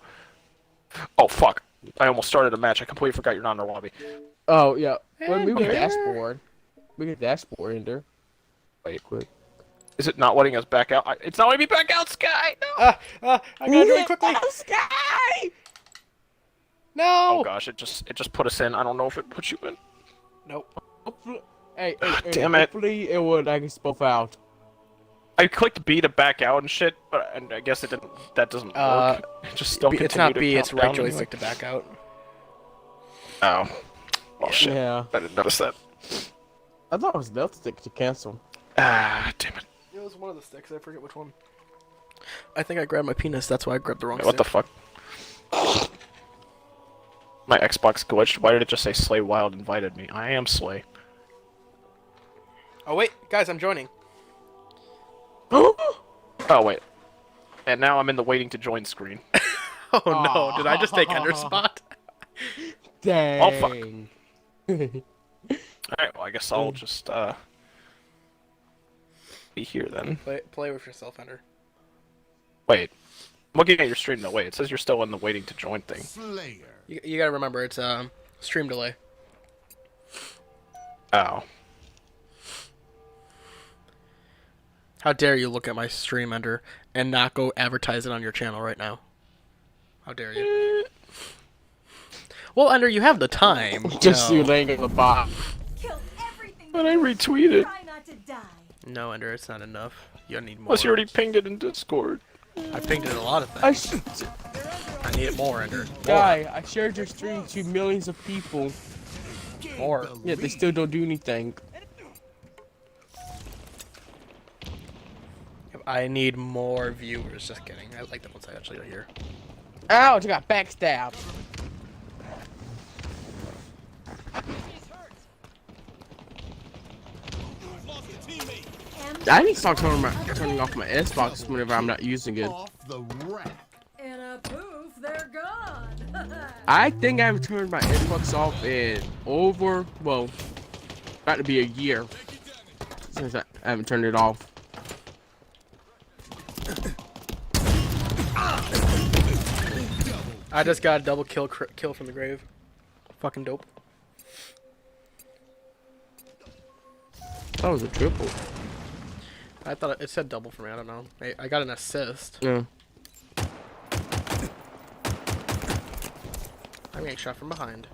Oh fuck! I almost started a match. I completely forgot you're not in our lobby. Oh yeah. Well, we Okay. get dashboard. We get dashboard in there. Wait, Quick. is it not letting us back out? It's not letting me back out, Sky. No. I gotta do it quickly. Sky! No. Oh gosh, it just put us in. I don't know if it put you in. Nope. Hey, Damn it. Hopefully it would. I can both out. I clicked B to back out and shit, but and I guess it didn't. That doesn't work. It just still It's continued not to B. count It's down right anyway. joystick to back out. Oh. Oh shit. Yeah. I didn't notice that. I thought it was left stick to cancel. Ah, damn it. It was one of the sticks. I forget which one. I think I grabbed my penis. That's why I grabbed the wrong Wait, what the stick. fuck? My Xbox glitched. Why did it just say Slay Wild invited me? I am Slay. Oh wait, guys, I'm joining. Oh wait. And now I'm in the waiting to join screen. Oh no! Did I just take Ender's spot? Dang. Oh, fuck. Alright, well I guess I'll just be here then. Play with yourself, Ender. Wait. I'm looking at your stream though. Wait, it says you're still in the waiting to join thing. Slayer. You gotta remember it's stream delay. Oh. How dare you look at my stream, Ender, and not go advertise it on your channel right now? How dare you? Well, Ender, you have the time. Just no. you laying on the box. Kill everything. But I retweeted. Try not to die. No, Ender, it's not enough. You need more. Plus you already pinged it in Discord. I pinged it a lot of I things. I need it more, Ender. Guy, I shared your stream to millions of people. More. Yet they still don't do anything. I need more viewers. Just kidding. I like the ones I actually hear. Ouch! I got backstabbed. I need to start turning off my Xbox whenever I'm not using it. Off the rack. And a poof, they're gone. I think I haven't turned my Xbox off in well, about to be a year since I haven't turned it off. I just got a double kill from the grave. Fucking dope. That was a triple. I thought it said double for me. I don't know. I got an assist. Yeah. I'm getting shot from behind.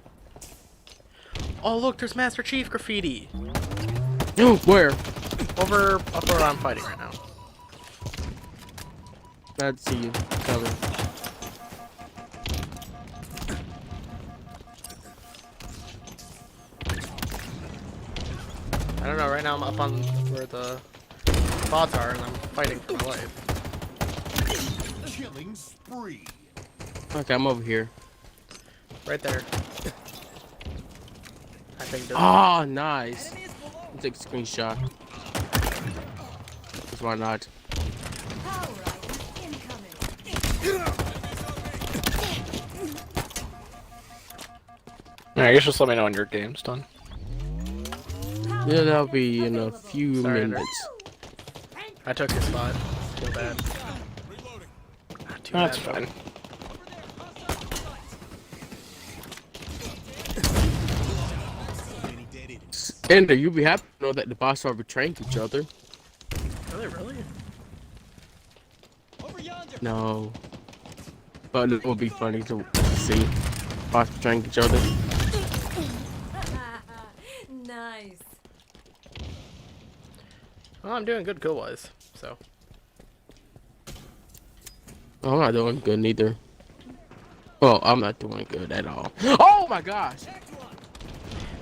Oh look, there's Master Chief graffiti. Where? Over up where I'm fighting right now. Glad to see you. Cover. I don't know. Right now I'm up on where the bots are, and I'm fighting for my life. Killing spree. Okay, I'm over here. Right there. I think. Oh, nice. I'll take a screenshot. Because why not? Power items incoming. Alright, I guess just let me know when your game's done. Yeah, that'll be in a few Sorry, Ender. minutes. I took his spot. Feel bad. Not too That's bad, fine. Ender, you'll be happy to know that the boss are betraying each other. Really, really? No. But it would be funny to see boss betraying each other. Nice. Well, I'm doing good kill-wise, so. Oh, I'm not doing good neither. Well, I'm not doing good at all. Oh my gosh!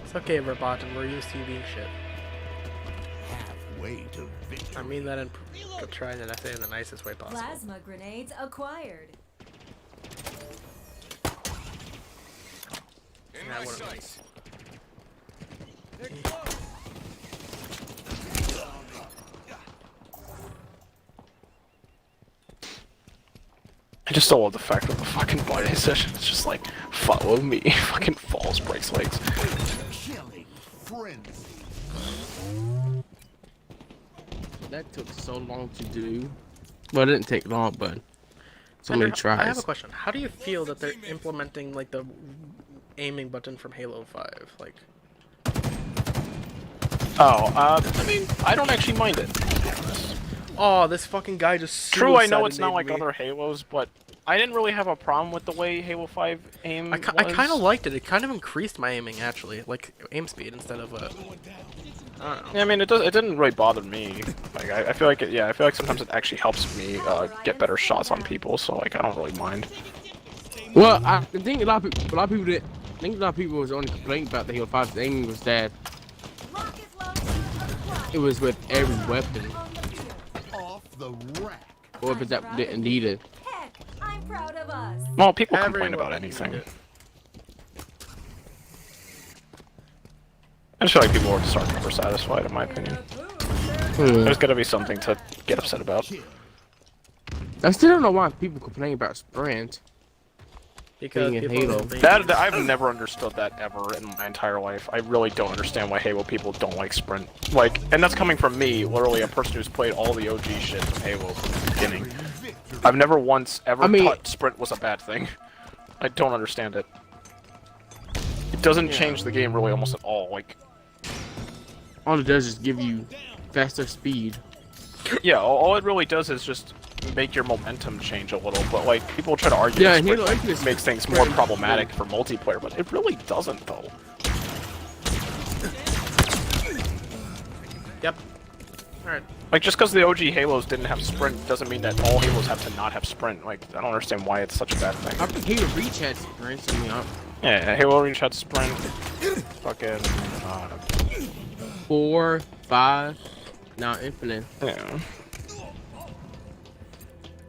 It's okay, we're bot, and we're used to you being shit. way to victory. I mean that to try and I say in the nicest way possible. Plasma grenades acquired. Yeah, I wouldn't like- I just don't love the fact that the fucking body session is just like, follow me, fucking falls, breaks legs. Killing frenzy. That took so long to do. Well, it didn't take long, but so many Andrew, I have tries. a question. How do you feel that they're implementing like the aiming button from Halo 5? Like, Oh, I mean, I don't actually mind it, to be honest. oh, this fucking guy just True, I know it's not suicided like me. other Halos, but I didn't really have a problem with the way Halo 5 aim I was. kind of liked it. It kind of increased my aiming actually, like aim speed instead of I don't know. Yeah, I mean, it didn't really bother me. Like, I feel like I feel like sometimes it actually helps me get better shots on people, so like I don't really mind. Well, I think a lot of people that I think a lot of people was only complaining about the Halo 5 thing was that Rocket launcher acquired. it was with every weapon On the field. Off the rack. or weapons that didn't need it. Heck, I'm proud of us. Well, people Every complain about weapon anything. needed. I just feel like people are just never satisfied, in my opinion. There's gotta be something to get upset about. Kill. I still don't know why people complain about sprint. Because Being in people Halo. think- That I've never understood that ever in my entire life. I really don't understand why Halo people don't like sprint. Like, and that's coming from me, literally a person who's played all the OG shit from Halo from the beginning. Victory. I've never once ever I mean- thought sprint was a bad thing. I don't understand it. It doesn't change the game really almost at all. Like, All it does is give you faster speed. yeah, all it really does is just make your momentum change a little. But like, people try to argue Yeah, that and sprint Halo Infinite makes things more problematic for multiplayer, but it really doesn't though. Yep. All right. Like, just because the OG Halos didn't have sprint doesn't mean that all Halos have to not have sprint. Like, I don't understand why it's such a bad thing. I think Halo Reach had sprints. I mean, Yeah, Halo Reach had sprint. Fucking, 4, 5, now Infinite. yeah.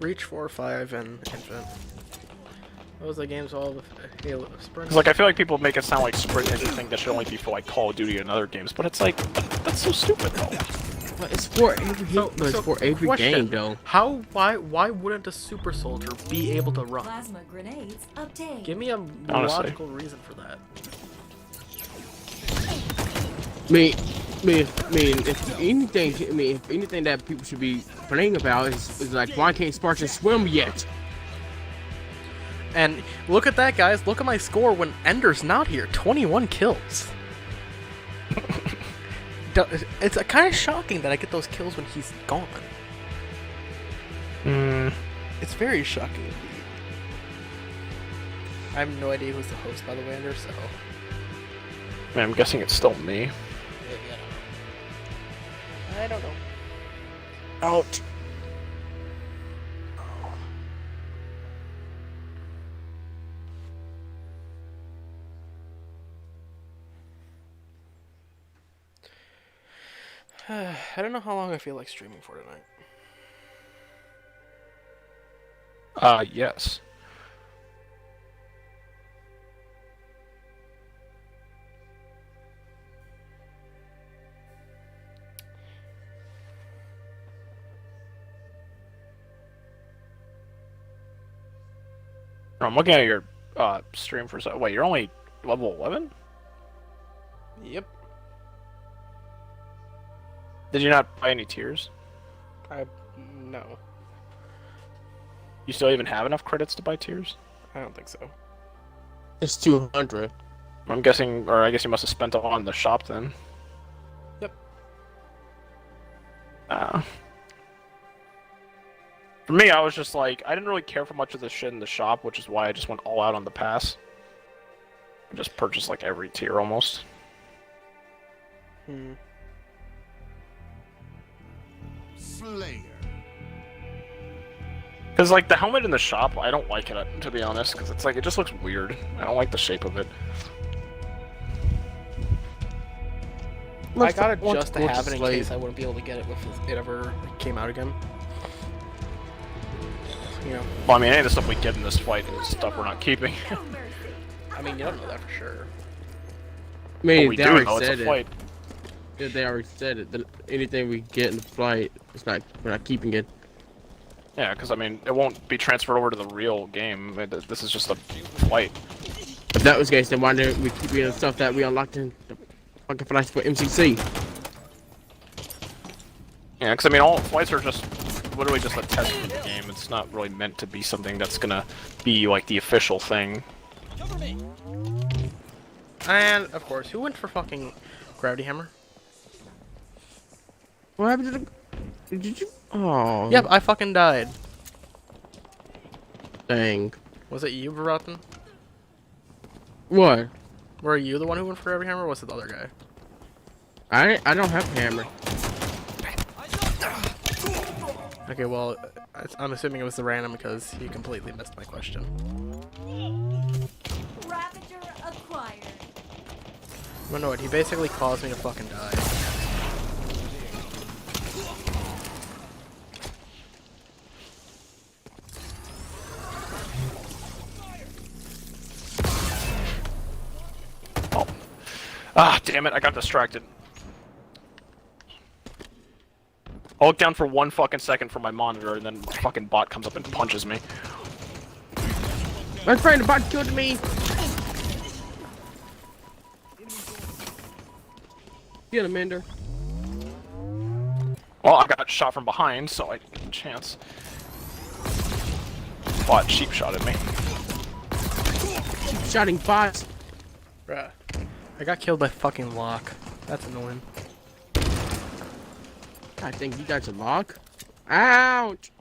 Reach 4, 5, and Infinte. Those are the games all the Halo sprints. 'Cause, like, I feel like people make it sound like sprint is a thing that should only be for, like, Call of Duty and other games, but it's like, that's so stupid, though. But it's for every it's for every question. game though. Why wouldn't a super soldier be able to run? Plasma grenades obtained. Give me a logical reason for that. If anything that people should be complaining about is like, why can't Spartan swim yet? And look at that, guys. Look at my score when Ender's not here. 21 kills. It's kind of shocking that I get those kills when he's gone. It's very shocking indeed. I have no idea who's the host, by the way, Ender, so... I mean, I'm guessing it's still me. I don't know. Out. I don't know how long I feel like streaming for tonight. Yes. I'm looking at your stream for wait, you're only level 11? Yep. Did you not buy any tiers? No. You still even have enough credits to buy tiers? I don't think so. It's 200. I'm guessing, or I guess you must have spent it on the shop then. Yep. For me, I was just like, I didn't really care for much of the shit in the shop, which is why I just went all out on the pass. I just purchased like every tier almost. Slayer. Because like the helmet in the shop, I don't like it, to be honest, because it's like, it just looks weird. I don't like the shape of it. I got it Let's just to go have it in slave. case I wouldn't be able to get it if it ever came out again. You know, Well, I mean, any of the stuff we get in this fight is stuff we're not keeping. No mercy. I mean, you don't know that for sure. I mean, But we they do already know it's said a it. fight. Yeah, they already said it. That anything we get in the flight, we're not keeping it. Yeah, because I mean, it won't be transferred over to the real game. This is just a fight. If that was the case, then why didn't we keep the stuff that we unlocked in the fucking flights for MCC? Yeah, because I mean, all flights are just literally just a test for the game. It's not really meant to be something that's gonna be like the official thing. And of course, who went for fucking Gravity Hammer? What happened to the? Did you? Oh. Yep, I fucking died. Dang. Was it you, Varotin? What? Were you the one who went for Gravity Hammer, or was it the other guy? I don't have a hammer. Okay, well, I'm assuming it was the random because he completely missed my question. Ravager acquired. But no, he basically caused me to fucking die. Oh. Ah, damn it! I got distracted. I'll look down for 1 fucking second for my monitor, and then fucking bot comes up and punches me. My friend, the bot killed me. Get him, Ender. Well, I got shot from behind, so I didn't get a chance. Bot cheap shot at me. Keep shotting bots. Bruh. I got killed by fucking Locke. That's annoying. I think you got your lock. Ouch!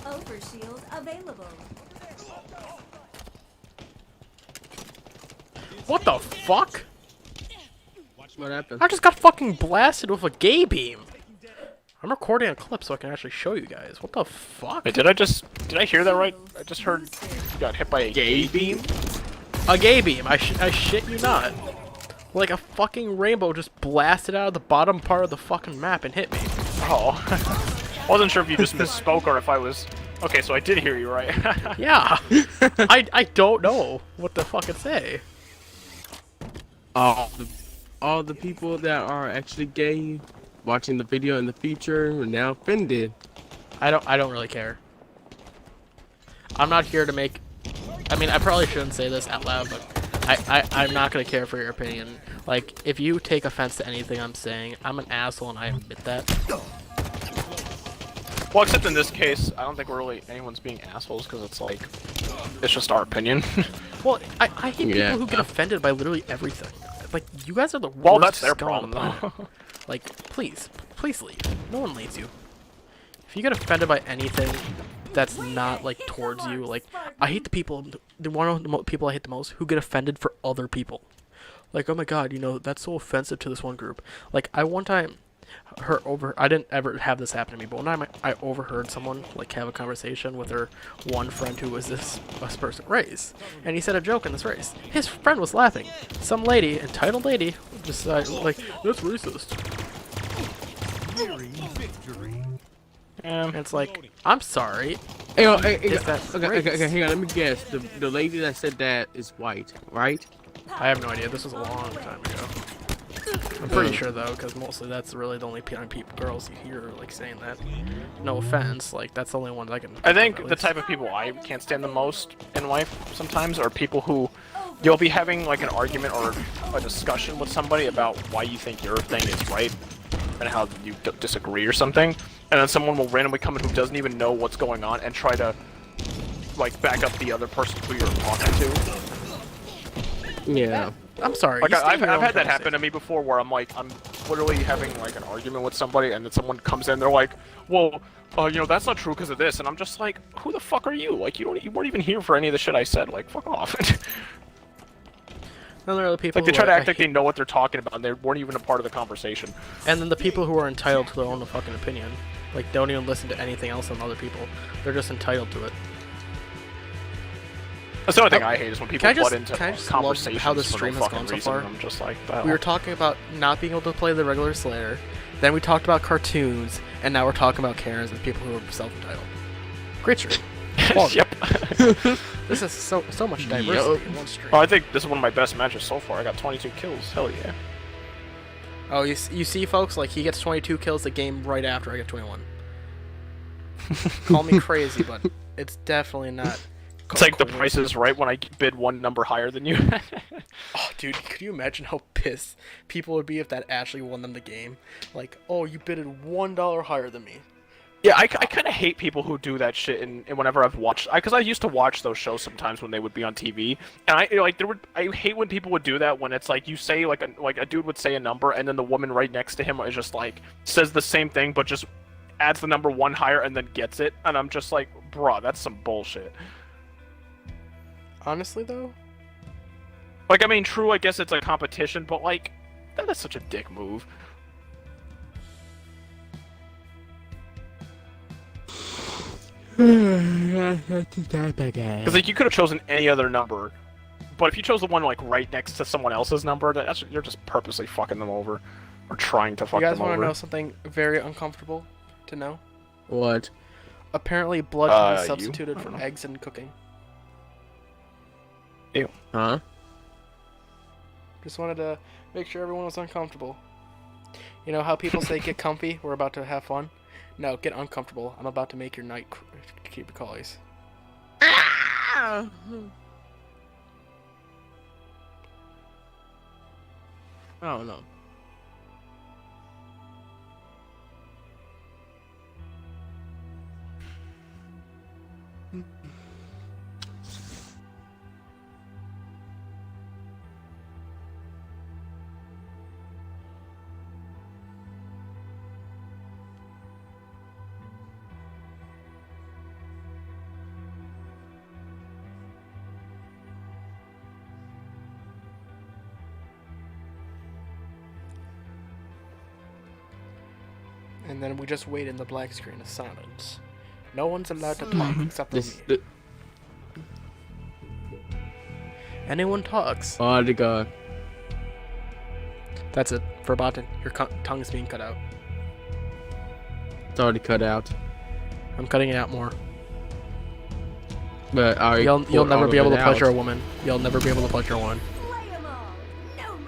Overshield available. What the fuck? What happened? I just got fucking blasted with a gay beam. I'm recording a clip so I can actually show you guys. What the fuck? Wait, did I hear that right? I just heard you got hit by a gay beam? A gay beam. I shit you not. Like a fucking rainbow just blasted out of the bottom part of the fucking map and hit me. Oh. I wasn't sure if you just misspoke or if I was... Okay, so I did hear you right. Yeah. I don't know what to fucking say. All the people that are actually gay watching the video in the future are now offended. I don't really care. I'm not here to make... I mean, I probably shouldn't say this out loud, but I'm not gonna care for your opinion. Like, if you take offense to anything I'm saying, I'm an asshole and I admit that. Well, except in this case, I don't think we're really anyone's being assholes because it's like, it's just our opinion. Well, I hate Yeah. people who get offended by literally everything. Like, you guys are the worst. Well, that's their scum on problem, the though. planet. Like, please leave. No one leaves you. If you get offended by anything that's not like towards you, like, I hate the people. One of the people I hate the most who get offended for other people. Like, oh my god, you know, that's so offensive to this one group. Like, one time I didn't ever have this happen to me, but one time I overheard someone like have a conversation with her one friend who was this person race, and he said a joke in this race. His friend was laughing. Some lady, entitled lady, just like, that's racist. Nearing victory. And it's like, I'm sorry. Hey, Is that okay, hang on, let me guess. The lady that said that is white, right? I have no idea. This was a long time ago. I'm pretty sure though, because mostly that's really the only girls you hear like saying that. No offense, like that's the only one that I can. I think at the least. type of people I can't stand the most in life sometimes are people who you'll be having like an argument or a discussion with somebody about why you think your thing is right and how you disagree or something, and then someone will randomly come in who doesn't even know what's going on and try to like back up the other person who you're talking to. Yeah. I'm sorry. Like you stay I've in your own had that happen conversation. to me before, where I'm literally having like an argument with somebody, and then someone comes in, they're like, "Well, you know, that's not true because of this," and I'm just like, "Who the fuck are you? Like, you weren't even here for any of the shit I said. Like, fuck off." And there are the people Like they who try to I act like they hate- know what they're talking about, and they weren't even a part of the conversation. And then the people who are entitled to their own fucking opinion, like don't even listen to anything else than other people. They're just entitled to it. That's the only thing I hate is when people I just- butt into can I just love conversations how the for stream no has fucking gone so reason. far? I'm just like, the We were hell? talking about not being able to play the regular Slayer. Then we talked about cartoons, and now we're talking about Karens and people who are self-entitled. Great stream. Quality. Yep. This is so much diversity in one stream. Oh, I think this is one of my best matches so far. I got 22 kills. Hell yeah. Oh, you see, folks, like he gets 22 kills the game right after I get 21. Call me crazy, but it's definitely not. It's like the price is right when I bid one number higher than you. Oh, dude, could you imagine how pissed people would be if that actually won them the game? Like, oh, you bidded $1 higher than me. Yeah, I kind of hate people who do that shit. And whenever I've watched, because I used to watch those shows sometimes when they would be on TV, and I hate when people would do that when it's like you say like a dude would say a number and then the woman right next to him is just like says the same thing but just adds the number one higher and then gets it, and I'm just like, bruh, that's some bullshit. Honestly, though, Like, I mean, true, I guess it's a competition, but like, that is such a dick move. Because like you could have chosen any other number, but if you chose the one like right next to someone else's number, that's you're just purposely fucking them over, or trying to fuck you guys them want over. to know something very uncomfortable to know? What? Apparently, blood can be You? substituted I for don't know. eggs in cooking. Huh? Just wanted to make sure everyone was uncomfortable. You know how people say get comfy, we're about to have fun? No, get uncomfortable. I'm about to make your night keep callies. I don't know. And then we just wait in the black screen of silence. No one's allowed to talk except for This. me. Anyone talks. Oh, the god. That's it. Verboten. Your tongue is being cut out. It's already cut out. I'm cutting it out more. But I You'll pulled all never of be able it to pleasure out. a woman. You'll never be able to pleasure a woman. Slay 'em all. No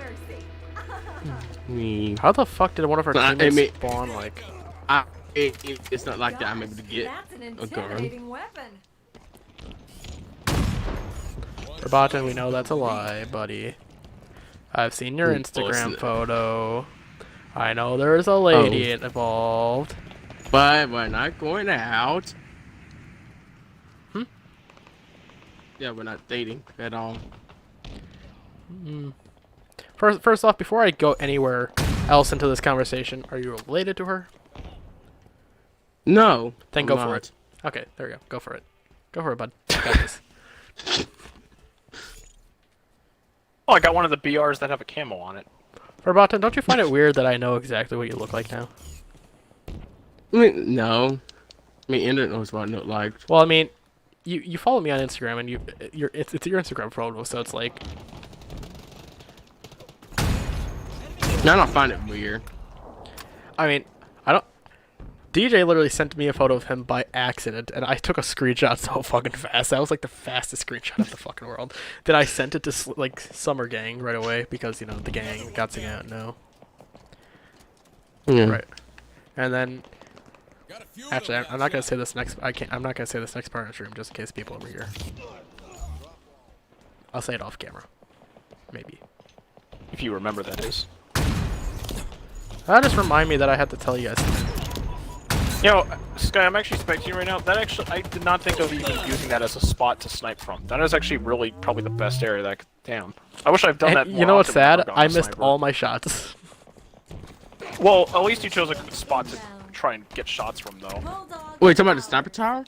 mercy. How the fuck did one of our I teammates mean- spawn like? It's not like that I'm able to get That's an a gun. intimidating weapon. Verboten, we know that's a lie, buddy. I've seen your Instagram Bullshit. photo. I know there's a lady involved. But we're not going out. Hmm? Yeah, we're not dating at all. First off, before I go anywhere else into this conversation, are you related to her? No. Then I'm go for not. it. Okay, there we go. Go for it. Go for it, bud. You got this. Oh, I got one of the BRs that have a camo on it. Verboten, don't you find it weird that I know exactly what you look like now? I mean, no. I mean, internet knows what I look like. Well, I mean, you follow me on Instagram, and it's your Instagram photo, so it's like, No, I don't find it weird. I mean, I don't. DJ literally sent me a photo of him by accident, and I took a screenshot so fucking fast. That was like the fastest screenshot of the fucking world. Then I sent it to like Summer Gang right away because the gang got to out now. Yeah. Right. And then, actually, I'm not gonna say this next. I'm not gonna say this next part of the stream just in case people over here. I'll say it off camera. Maybe. If you remember, that is. That just remind me that I had to tell you guys. Yo, Sky, I'm actually spectating right now. That actually, I did not think of even using that as a spot to snipe from. That is actually really probably the best area that I could. Damn. I wish I've done that And more you know what's often whenever sad? I've gone I to missed sniper. all my shots. Well, at least you chose a good spot to try and get shots from, though. Bulldog. Wait, talking about the sniper tower?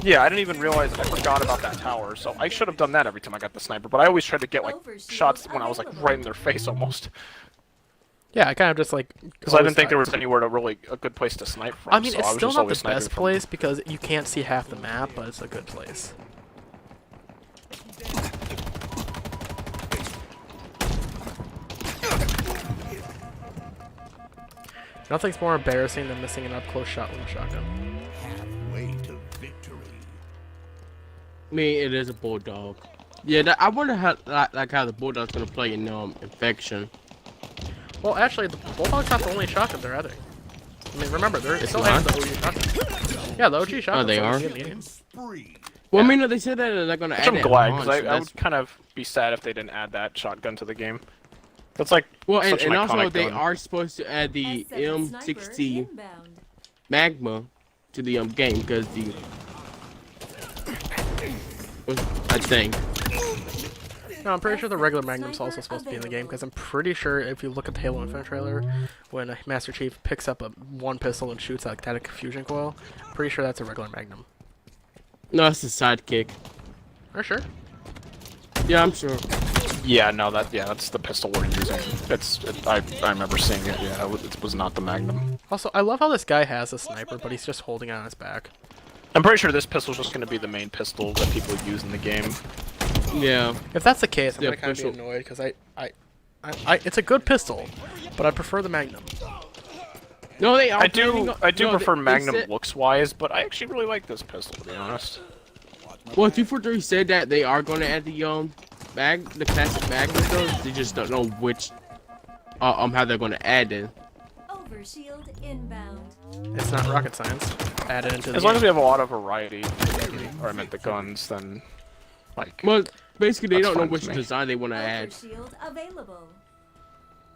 Yeah, I didn't even realize. I forgot about that tower, so I should have done that every time I got the sniper. But I always tried to get like shots when I was like right in their face almost, Yeah, I kind of just like. because I didn't think there was anywhere to really a good place to snipe from. I mean, so it's I was still just not always the sniping best from- place because you can't see half the map, but it's a good place. Nothing's more embarrassing than missing an up-close shot with a shotgun. Halfway to victory. I mean, it is a bulldog. Yeah, I wonder how how the bulldog's gonna play in Infection. Well, actually, the Bulldog's not the only shotgun they're adding. I mean, remember, they're It's still not? adding the OG shotgun. Yeah, the OG shotgun. they are? Spree. Well, I mean, they said that they're gonna Which add I'm it glad, on, because so I would kind of be sad if they didn't add that shotgun to the game. That's like well, such and an also iconic they gun. are supposed to add the S7 sniper M60 inbound. Magma to the game because the I think. No, I'm pretty sure the regular Magnum's also supposed to be in the game, because I'm pretty sure if you look at the Halo Infinite trailer, when Master Chief picks up one pistol and shoots a kinetic fusion coil, pretty sure that's a regular Magnum. No, it's a sidekick. Are you sure? Yeah, I'm sure. Yeah, no, that's the pistol we're using. I remember seeing it. Yeah, it was not the Magnum. Also, I love how this guy has a sniper, but he's just holding it on his back. I'm pretty sure this pistol's just going to be the main pistol that people use in the game. Yeah. If that's the case, I'm Yeah, gonna kind of be pistol. annoyed, because it's a good pistol, but I prefer the Magnum. No, they are. I do prefer they Magnum said- looks-wise, but I actually really like this pistol, to be honest. Well, 243 said that they are going to add the the classic Magnum though. They just don't know which how they're going to add it. Overshield inbound. It's not rocket science. Add it into the As long game. as we have a lot of variety, or I meant the guns, then like. Well, basically they That's don't know fine with which me. design they want to add. Overshield available.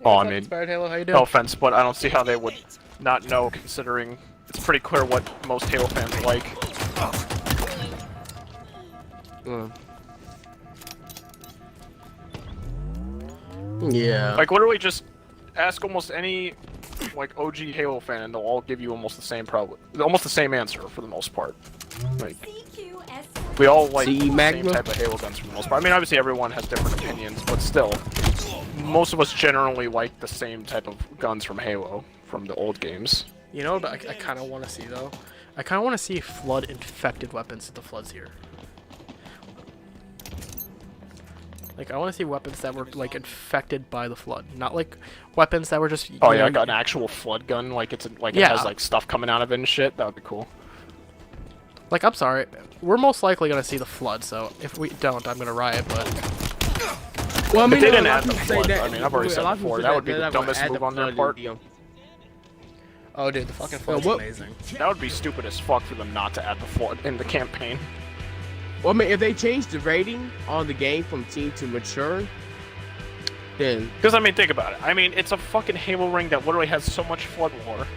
Oh, I What's up, mean, Inspired Halo, how you no doing? offense, but I don't see how they would not know, considering it's pretty clear what most Halo fans like. Yeah. Like, literally just ask almost any, like, OG Halo fan, and they'll all give you almost the same answer for the most part. Like, CQS. we all like CE the same Magma? type of Halo guns for the most part. I mean, obviously everyone has different opinions, but still, most of us generally like the same type of guns from Halo, from the old games. You know what I kind of want to see, though? I kind of want to see Flood-infected weapons if the Flood's here. Like, I want to see weapons that were, like, infected by the Flood. Not, like, weapons that were just... Oh you yeah, know, I got an actual flood gun, like it Yeah. has like stuff coming out of it and shit. That would be cool. Like, I'm sorry. We're most likely going to see the Flood, so if we don't, I'm going to riot, but... Well, I mean, If they a didn't lot add of the people say flood, that- I mean, I've already a said lot of people before, say that would be they're the not gonna dumbest add move the on their flood part. in the, Oh, dude, the fucking Flood's what- amazing. That would be stupid as fuck for them not to add the flood in the campaign. Well, I mean, if they change the rating on the game from teen to mature, then Because I mean, think about it. I mean, it's a fucking Halo ring that literally has so much flood lore.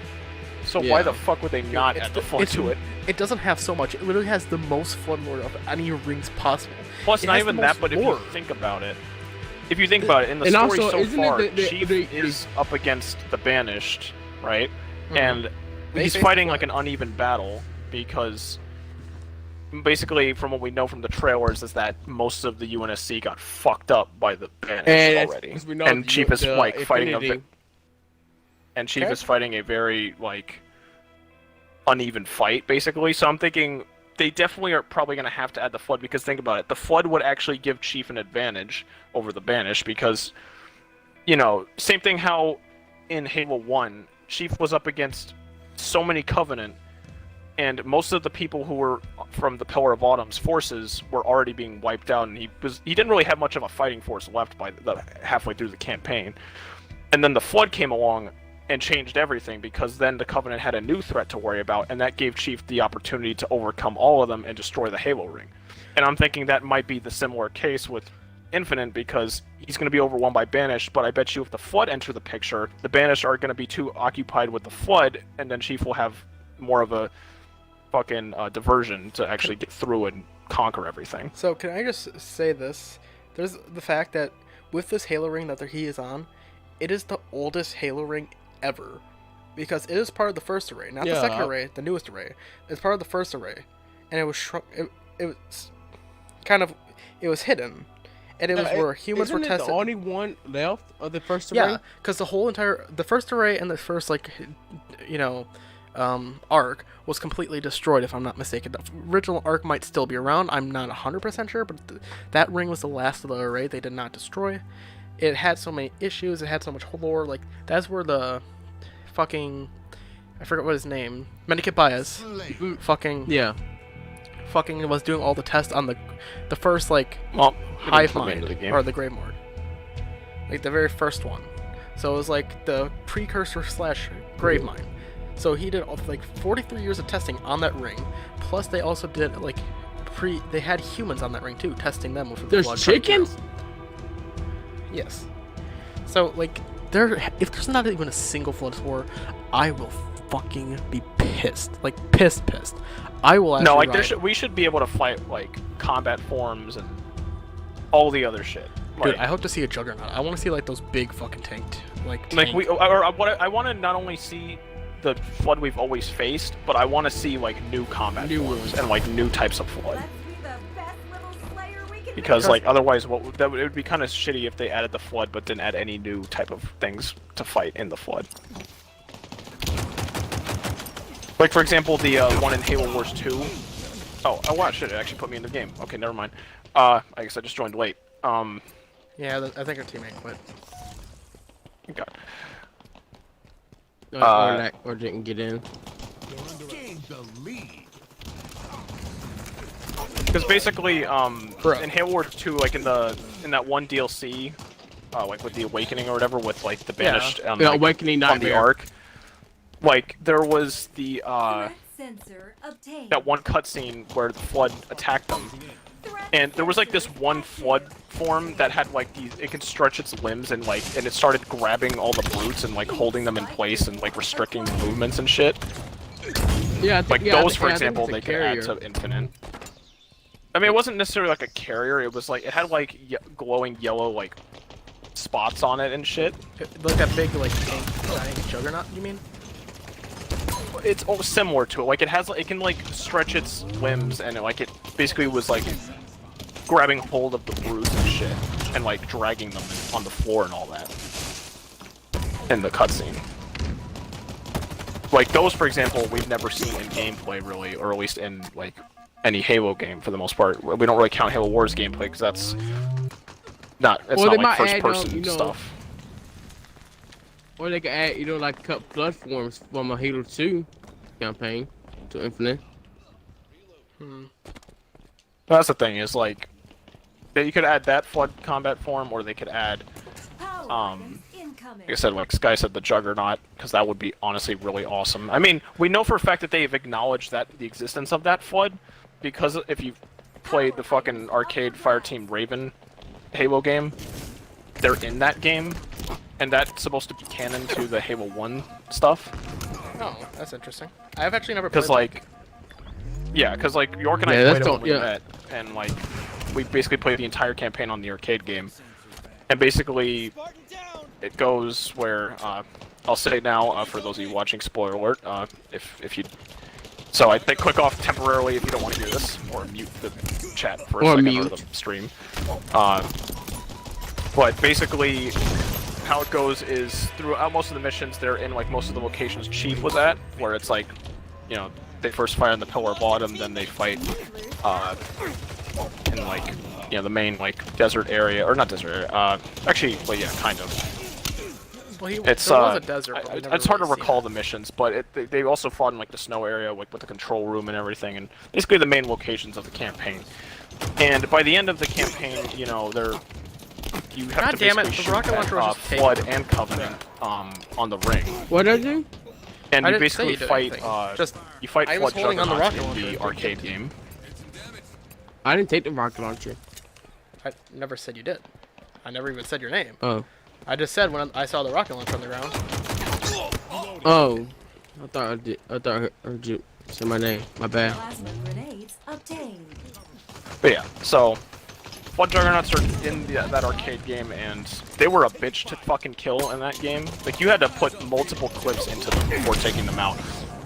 So why Yeah. the fuck would they not It's add the the- flood it's- to it? It doesn't have so much. It literally has the most Flood lore of any rings possible. Plus, It not has even the that, most but if lore. you think about it, in the And story also, so isn't it far, the- Chief is up against the Banished, right? Mhm. And They he's face fighting the like an uneven battle because basically, from what we know from the trailers, is that most of the UNSC got fucked up by the Banished and already, as we know, and the- Chief is the like fighting Infinity- Okay. a very like uneven fight, basically. So I'm thinking they definitely are probably going to have to add the Flood, because think about it, the Flood would actually give Chief an advantage over the Banished, because, you know, same thing how in Halo 1, Chief was up against so many Covenant, and most of the people who were from the Pillar of Autumn's forces were already being wiped out, and he didn't really have much of a fighting force left by the halfway through the campaign. And then the Flood came along and changed everything, because then the Covenant had a new threat to worry about, and that gave Chief the opportunity to overcome all of them and destroy the Halo ring. And I'm thinking that might be the similar case with Infinite, because he's going to be overwhelmed by Banished, but I bet you if the Flood enter the picture, the Banished are going to be too occupied with the Flood, and then Chief will have more of a fucking diversion to actually get through and conquer everything. So can I just say this? There's the fact that with this Halo ring that he is on, it is the oldest Halo ring ever, because it is part of the first array, not the Yeah. second array, the newest array. It's part of the first array, and it was shrunk. It was kind of, it was hidden, and it was where humans were Isn't it tested. the only one left of the first Yeah, array? because the first array and the first, like, you know, arc was completely destroyed, if I'm not mistaken. The original arc might still be around, I'm not 100% sure, but that ring was the last of the array they did not destroy. It had so many issues, it had so much lore, like, that's where the fucking I forgot what his name. Medikit Baez. Slay. Fucking Yeah. was doing all the tests on the first like Well, hive we didn't mind play the game. or the grave morgue, like the very first one. So it was like the precursor / grave mine. So he did like 43 years of testing on that ring. Plus they also did like they had humans on that ring too, testing them with the There's blood trying to kill chickens? them. Yes. So like if there's not even a single flood spore, I will fucking be pissed. Like pissed. I will actually No, like riot. we should be able to fight like combat forms and all the other shit. Dude, Like, I hope to see a juggernaut. I want to see like those big fucking tank. I want to not only see the flood we've always faced, but I want to see like new combat New forms ones. and like new types of flood. Let's be the best little slayer we can Because Because- like otherwise, it would be kind of shitty if they added the flood, but didn't add any new type of things to fight in the flood. Like for example, the one in Halo Wars 2. Oh, wow, shit! It actually put me in the game. Okay, never mind. I guess I just joined late. Yeah, I think our teammate quit. God. Or didn't get in. Gained the lead. Because basically, Bro. in Halo Wars 2, like in that one DLC, like with the Awakening or whatever, with like the Banished, The like, Awakening on the Nightmare. Ark, like there was the threat sensor obtained. that one cutscene where the flood attacked them, Threat and there was like this sensor one flood form that had like these, it could stretch its limbs and it started grabbing all the brutes and like holding them in place and like restricting the movements and shit. Yeah, I think, Like yeah, those, for I think example, it's a they could add carrier. to Infinite. I mean, it wasn't necessarily like a carrier. It was like it had like glowing yellow like spots on it and shit. Like that big like tank giant juggernaut. You mean? It's similar to it. Like it can like stretch its limbs and it basically was like grabbing hold of the brutes and shit and like dragging them on the floor and all that in the cutscene. Like those, for example, we've never seen in gameplay really, or at least in like any Halo game for the most part. We don't really count Halo Wars gameplay because that's not Well, not they like might first add, person stuff. Or they could add, like cut blood forms from a Halo 2 campaign to Infinite. That's the thing is like you could add that flood combat form, or they could add, power um, items incoming. like I said, like Sky said, the Juggernaut, because that would be honestly really awesome. I mean, we know for a fact that they've acknowledged that the existence of that flood, because if you've played the fucking arcade Fireteam Raven Halo game, they're in that game, and that's supposed to be canon to the Halo 1 stuff. Oh, that's interesting. I've actually never played. Because like, yeah, because like York and I Yeah, played that's it when all- we yeah. met, and like we basically played the entire campaign on the arcade game, and basically it goes where I'll say it now for those of you watching. Spoiler alert! If you, so I think click off temporarily if you don't want to hear this, or mute the chat for a Or second mute. or the stream. But basically, how it goes is throughout most of the missions, they're in like most of the locations Chief was at, where it's like, you know, they first fight on the pillar bottom, then they fight in like, you know, the main like desert area, or not desert area. Actually, well, yeah, kind of. Well, It's there was a desert. But we it's never hard to really seen recall it. the missions, but they also fought in like the snow area, like with the control room and everything, and basically the main locations of the campaign. And by the end of the campaign, you know, you have God to damn it, basically the shoot rocket at, launcher was just taken. Flood and Covenant on the ring, What did I do? and I you didn't say basically you did fight anything. Just you fight I was Flood holding on the Juggernauts rocket in launcher. the arcade game. I didn't take the rocket launcher. I never said you did. I never even said your name. Oh. I just said when I saw the rocket launcher on the ground. Oh. I thought I did. I thought I heard you say my name. My bad. Plasma grenades obtained. But yeah, so Flood Juggernauts are in that arcade game, and they were a bitch to fucking kill in that game. Like, you had to put multiple clips into them before taking them out.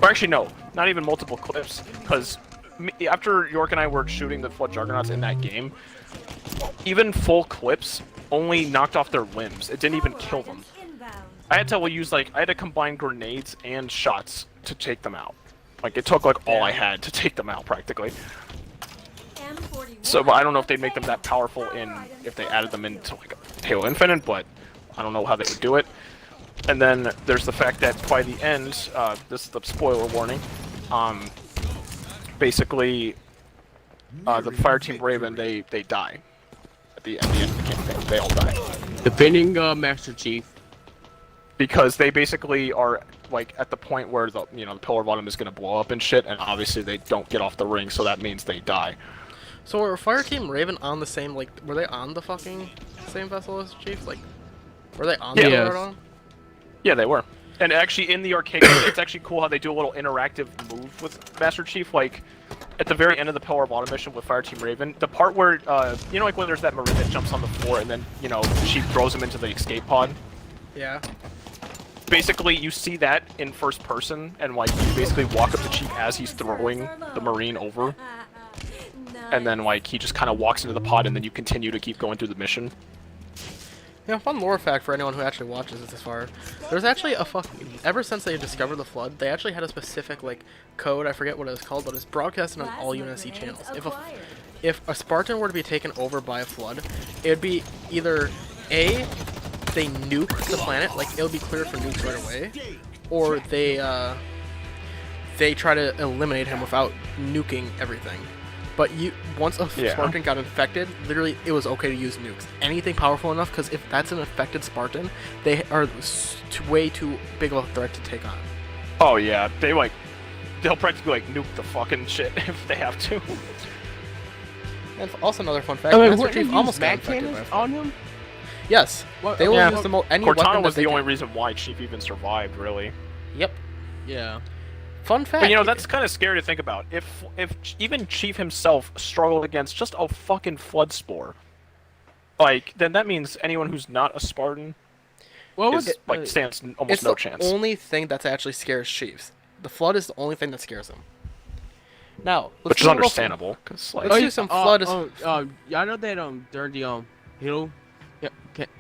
Or actually, no, not even multiple clips, because after York and I were shooting the Flood Juggernauts in that game, even full clips only knocked off their limbs. It didn't even kill them. Inbound. I had to combine grenades and shots to take them out. Like, it took, like, all I had to take them out, practically. M41 So, but I don't know if they'd make them that powerful if they added them into like Halo Infinite, but I don't know how they would do it. And then there's the fact that by the end, this is the spoiler warning, basically, the fire team Raven, they die. At the end of the campaign, they all die. Defending Master Chief. Because they basically are, like, at the point where the, the pillar bottom is gonna blow up and shit, and obviously they don't get off the ring, so that means they die. So were Fireteam Raven on the same, like, were they on the fucking same vessel as Chief? Like, were they on the Yes. at all? Yeah, they were. And actually, in the arcade, it's actually cool how they do a little interactive move with Master Chief. Like, at the very end of the Pillar Bottom mission with Fireteam Raven, the part where, like when there's that Marine that jumps on the floor and then, she throws him into the escape pod. Yeah. Basically, you see that in first person, and, like, you basically walk up to Chief as he's throwing the Marine over. And then, like, he just kind of walks into the pod, and then you continue to keep going through the mission. Yeah, fun lore fact for anyone who actually watches this far. There's actually a ever since they discovered the Flood, they actually had a specific, like, code, I forget what it was called, but it's broadcasted on all UNSC channels. If a Spartan were to be taken over by a Flood, it would be either A, they nuke the planet, like, it would be cleared for nukes right away, or they try to eliminate him without nuking everything. But once a Spartan got infected, literally, it was okay to use nukes. Anything powerful enough, because if that's an infected Spartan, they are way too big of a threat to take on. Oh yeah, they'll practically, like, nuke the fucking shit if they have to. And also another fun fact, Master Chief almost got infected by a Flood. on him? Yes, they will use any weapon Cortana was that they the only can. reason why Chief even survived, really. Yep. Yeah. Fun fact. But that's kind of scary to think about. If even Chief himself struggled against just a fucking flood spore, like, then that means anyone who's not a Spartan stands almost it's no the chance. only thing that actually scares Chiefs. The Flood is the only thing that scares him. Now, Which is understandable, because, like... Let's do some Flood. Yeah, I know that during the Hill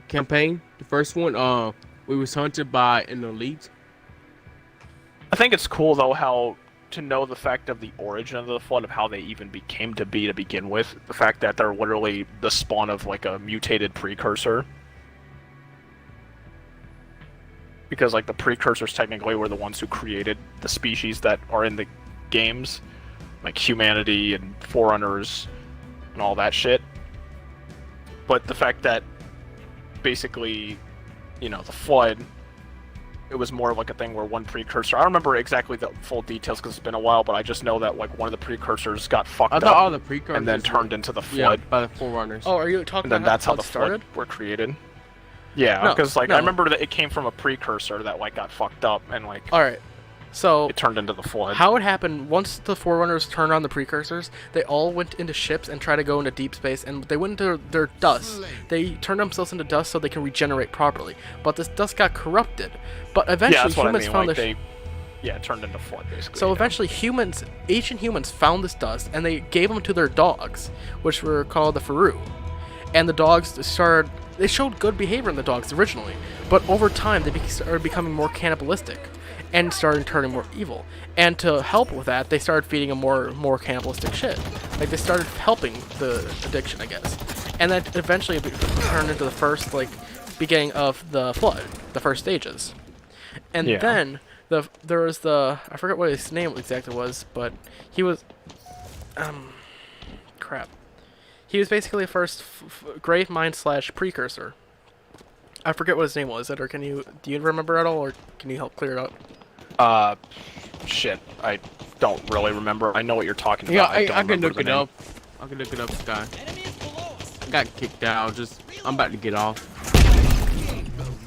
campaign, the first one, we was hunted by an elite. I think it's cool, though, how to know the fact of the origin of the Flood, of how they even became to be to begin with. The fact that they're literally the spawn of, like, a mutated precursor. Because, like, the precursors technically were the ones who created the species that are in the games. Like, humanity and Forerunners and all that shit. But the fact that, basically, the Flood... It was more of like a thing where one precursor... I don't remember exactly the full details because it's been a while, but I just know that, like, one of the precursors got fucked up all the precursors and then turned into the Flood. by the Forerunners. Oh, are you talking And then about that's how the started? Flood were created. Yeah, No, because, like, no. I remember that it came from a precursor that, like, got fucked up and, like, Alright, so it turned into the Flood. how it happened, once the Forerunners turned on the precursors, they all went into ships and tried to go into deep space, and they went into their dust. They turned themselves into dust so they can regenerate properly. But this dust got corrupted. But Yeah, eventually that's what I humans mean. found Like, this. it turned into Flood, basically. So eventually ancient humans found this dust, and they gave them to their dogs, which were called the Faru. And the dogs they showed good behavior in the dogs originally, but over time they started becoming more cannibalistic and started turning more evil. And to help with that, they started feeding them more cannibalistic shit. Like, they started helping the addiction, I guess. And that eventually turned into the first, like, beginning of the Flood, the first stages. And then there was I forget what his name exactly was, but he was crap. He was basically the first grave mind / precursor. I forget what his name was. Or do you remember at all, or can you help clear it up? Shit, I don't really remember. I know what you're talking Yeah, about. I don't can remember look the it name. up. I can look it up, Sky. I got kicked out. I'm about to get off.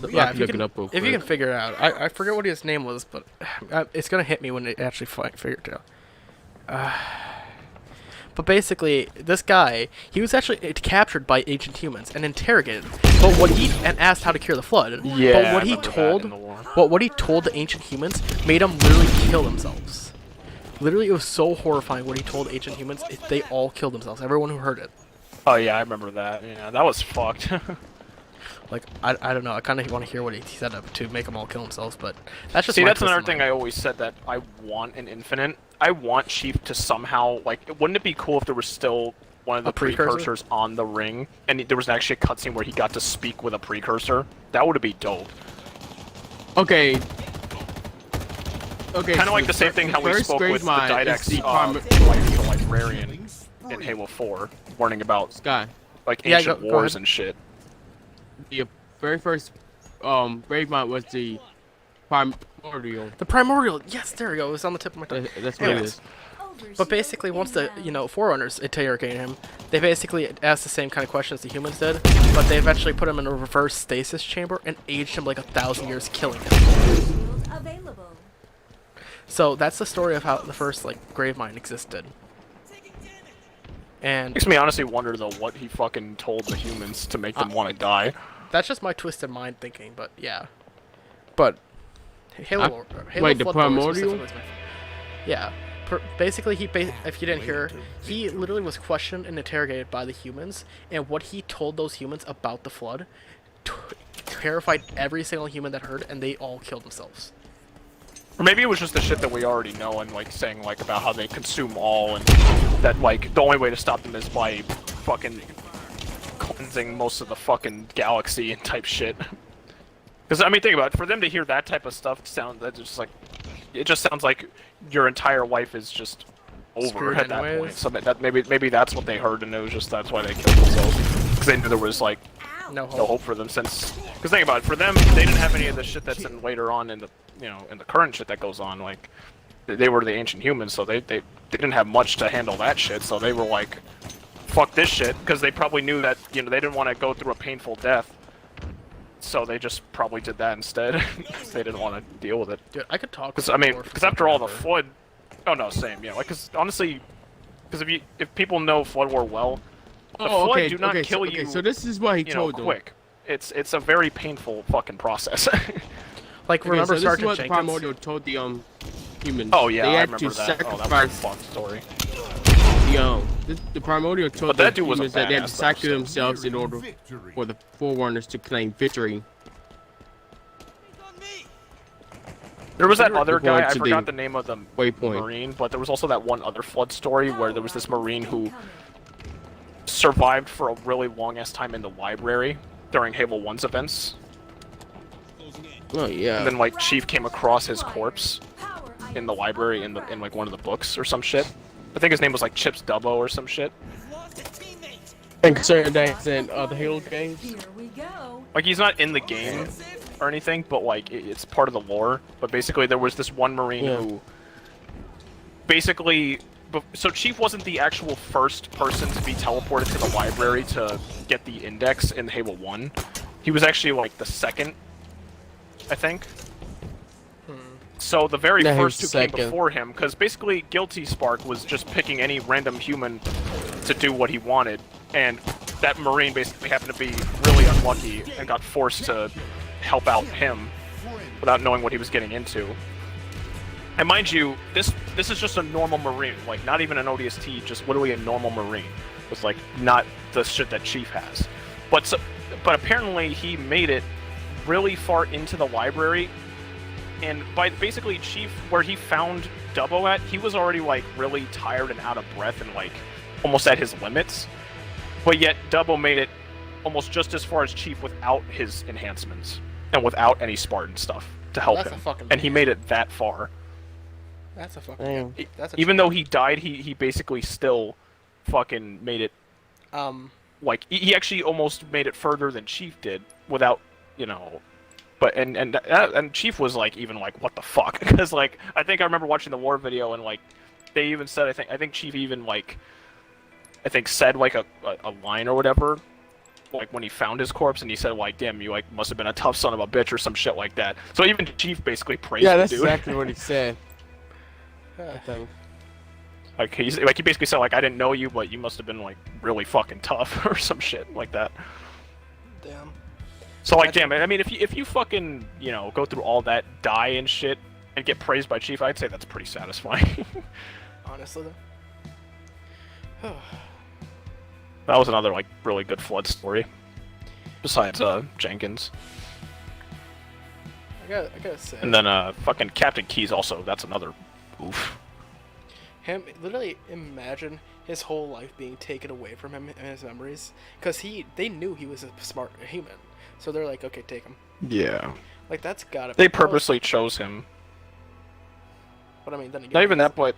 Yeah, I can look it up real quick. if you can figure it out. I forget what his name was, but it's gonna hit me when it actually figure it out. But basically, this guy, he was actually captured by ancient humans and interrogated. And asked how to cure the Flood. Yeah, But I what he remember that told, in the lore. what he told the ancient humans made them literally kill themselves. Literally, it was so horrifying what he told ancient humans. They all killed themselves. Everyone who heard it. Oh yeah, I remember that. Yeah, that was fucked. Like, I don't know. I kind of want to hear what he said to make them all kill themselves, but that's just See, my that's twist another in thing mind. I always said that I want in Infinite. I want Chief to somehow, like, wouldn't it be cool if there was still one of the A precursor? precursors on the ring, and there was actually a cutscene where he got to speak with a precursor? That would be dope. Okay. Okay. Kind of like the same thing how we first spoke with the Gravemind is Didex, the the librarian in Halo 4, learning about Sky. like Yeah, ancient go wars ahead. and shit. The very first Gravemind was the primordial. The primordial. Yes, there we go. It was on the tip of my tongue. That's what it Anyways. is. But basically, once the Forerunners interrogate him, they basically ask the same kind of questions the humans did, but they eventually put him in a reverse stasis chamber and aged him like 1,000 years, killing him. Shield available. So that's the story of how the first Gravemind existed. And Makes me honestly wonder though what he fucking told the humans to make them want to die. that's just my twisted mind thinking, but yeah. But Halo wait, the Flood Lore primordial? specifically is yeah. Basically, if you didn't hear, he literally was questioned and interrogated by the humans, and what he told those humans about the flood terrified every single human that heard, and they all killed themselves. Or maybe it was just the shit that we already know and like saying like about how they consume all and that like the only way to stop them is by fucking cleansing most of the fucking galaxy and type shit. Because I mean, think about it. For them to hear that type of stuff, it just sounds like your entire life is just over Screwed at that anyways. point. So that maybe that's what they heard, and it was just that's why they killed themselves because they knew there was like No hope. no hope for them. Since because think about it, for them they didn't have any of the shit that's in later on in the in the current shit that goes on. Like they were the ancient humans, so they didn't have much to handle that shit. So they were like, fuck this shit, because they probably knew that they didn't want to go through a painful death. So they just probably did that instead. They didn't want to deal with it. Dude, I could talk. Because I mean, because after all, the flood. Oh no, same. Yeah, like because honestly, because if people know Flood War well, the flood do not kill you. So this is what he told them. quick. It's a very painful fucking process. Remember so this is Sergeant what Jenkins? Primordial told the humans. Oh yeah, they I had remember to that. Oh, that was a sacrifice fun story. the Primordial told But that the dude was a humans that they had to badass, though, sacrifice so- themselves in order Victory. for the Forerunners to claim victory. There was that other Before guy. I to forgot the the name of the waypoint. Marine, but there was also that one other flood story where there was this Marine who survived for a really long ass time in the library during Halo 1's events. Oh yeah. And then like Chief came across his corpse in the library in like one of the books or some shit. I think his name was like Chips Dubbo or some shit. And certain days in the Halo games. Here we go. Like he's not in the game or anything, but like it's part of the lore. But basically there was this one Marine who basically so Chief wasn't the actual first person to be teleported to the library to get the index in Halo 1. He was actually like the second, I think. So the very Yeah, he first who was came second. before him, because basically Guilty Spark was just picking any random human to do what he wanted, and that Marine basically happened to be really unlucky and got forced to help out him without knowing what he was getting into. And mind you, this is just a normal Marine, like not even an ODST, just literally a normal Marine. It's like not the shit that Chief has. But apparently he made it really far into the library, and by basically Chief, where he found Dubbo at, he was already like really tired and out of breath and like almost at his limits. But yet Dubbo made it almost just as far as Chief without his enhancements and without any Spartan stuff to help That's a him. fucking And he made it that far. That's a fucking. Damn. That's a Even though he died, he basically still fucking made it. Like he actually almost made it further than Chief did without, But and Chief was like even like what the fuck, because like I think I remember watching the war video and like they even said I think Chief even like said like a line or whatever, like when he found his corpse, and he said like, damn, you like must have been a tough son of a bitch or some shit like that. So even Chief basically praised Yeah, the that's dude. exactly what he said. Like he basically said like, I didn't know you, but you must have been like really fucking tough or some shit like that. Damn. So like, damn, I mean, if you fucking go through all that, die and shit, and get praised by Chief, I'd say that's pretty satisfying. Honestly, though. That was another like really good flood story. Besides Jenkins, I gotta say. and then fucking Captain Keyes also. That's another oof. Him, literally imagine his whole life being taken away from him and his memories, because they knew he was a smart human, So they're like, okay, take him. Yeah. Like that's gotta. They that was- purposely chose him. But I mean, then again, Not even that, but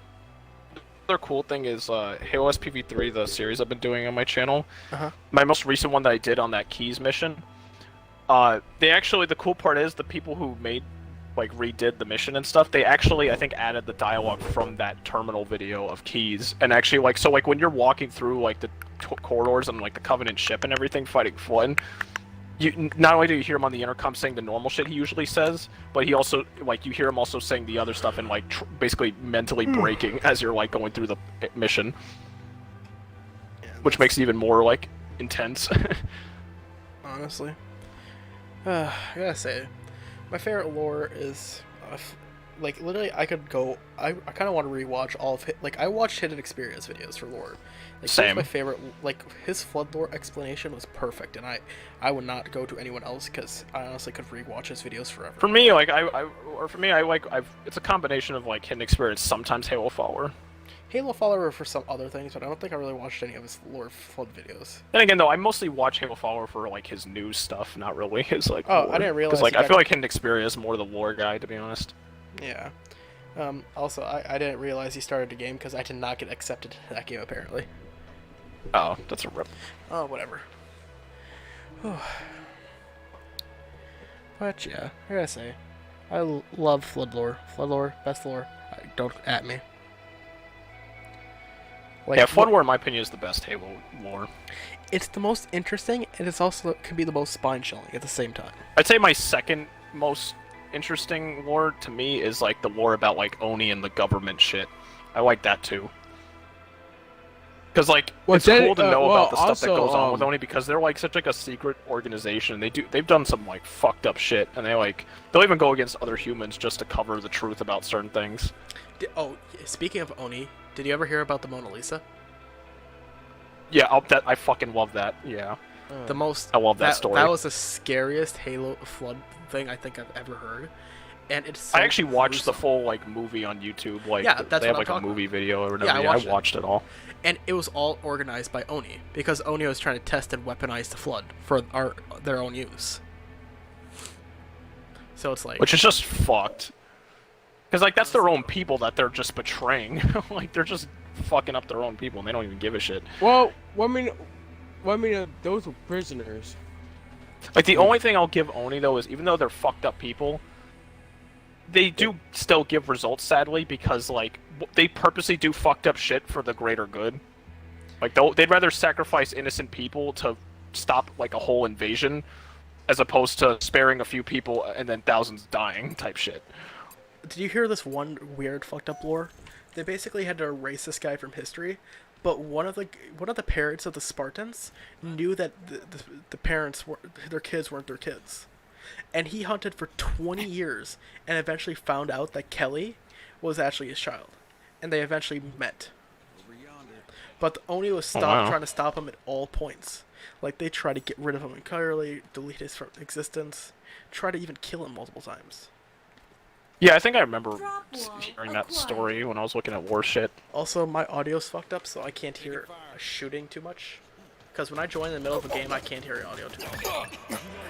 the other cool thing is Halo SPV3, the series I've been doing on my channel. Uh-huh. My most recent one that I did on that Keys mission. They actually, the cool part is the people who redid the mission and stuff, they actually, I think, added the dialogue from that terminal video of Keys. And actually, when you're walking through, the corridors and, the Covenant ship and everything fighting Flood, you not only do you hear him on the intercom saying the normal shit he usually says, but he also, you hear him also saying the other stuff and, basically mentally breaking as you're, going through the mission. Yeah, Which makes it even more, intense. honestly. I gotta say, my favorite lore is, literally, I could go. I kind of want to rewatch all of I watched Hidden Experience videos for lore. Same. My favorite. His flood lore explanation was perfect, and I would not go to anyone else because I honestly could rewatch his videos forever. For me, it's a combination of Hidden Experience, sometimes Halo Follower. Halo Follower for some other things, but I don't think I really watched any of his lore flood videos. Then again, though, I mostly watch Halo Follower for his news stuff, not really his Oh, lore. I didn't realize Because he I got- feel like Hidden Experience is more the lore guy, to be honest. Yeah. Also, I didn't realize he started the game because I did not get accepted to that game apparently. Oh, that's a rip. Oh, whatever. But yeah, I gotta say, I love flood lore. Flood lore, best lore. Don't at me. Yeah, Flood War, in my opinion, is the best Halo lore. It's the most interesting, and it's also can be the most spine-chilling at the same time. I'd say my second most interesting lore to me is the lore about Oni and the government shit. I like that too. Because it's cool to know about the stuff that goes on with Oni because they're such a secret organization. They've done some fucked up shit, and they'll even go against other humans just to cover the truth about certain things. Speaking of Oni, did you ever hear about the Mona Lisa? Yeah, I fucking love that. Yeah, The most. I love that story. That was the scariest Halo flood thing I think I've ever heard, and it's. So I actually watched the gruesome. full movie on YouTube. Yeah, that's they have what I'm a talking movie about. video or whatever. Yeah, I watched it. it all. And it was all organized by Oni because Oni was trying to test and weaponize the flood for their own use. So it's Which is just fucked. Because that's their own people that they're just betraying. They're just fucking up their own people and they don't even give a shit. Well, those were prisoners. The only thing I'll give Oni though is even though they're fucked up people, they do still give results sadly because they purposely do fucked up shit for the greater good. They'd rather sacrifice innocent people to stop a whole invasion as opposed to sparing a few people and then thousands dying type shit. Did you hear this one weird fucked up lore? They basically had to erase this guy from history, but one of the parents of the Spartans knew that the parents their kids weren't their kids, and he hunted for 20 years and eventually found out that Kelly was actually his child, and they eventually met. But the Oni was trying to stop him at all points. They tried to get rid of him entirely, delete his from existence, try to even kill him multiple times. Yeah, I think I remember Drop wall hearing that acquired. story when I was looking at war shit. Also, my audio's fucked up, so I can't hear shooting too much. Because when I join in the middle of a game, I can't hear audio too much.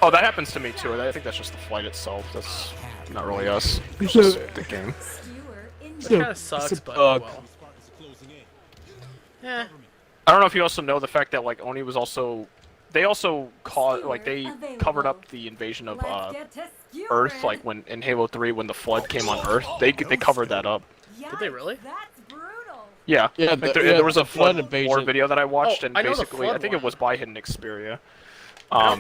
Oh, that happens to me too. I think that's just the flight itself. That's not really us. It's just the game. Skewer It in. kind of sucks, but bug. well. Yeah. I don't know if you also know the fact that Oni was also, they also caused they covered up the invasion of Let's get to Earth skewering. when in Halo 3 when the flood came on Earth. They covered that up. Did they really? That's brutal. Yeah. Yeah, There was a the flood flood war invasion. video that I watched, Oh, and I know the basically flood I think one. it was by Hidden Xperia.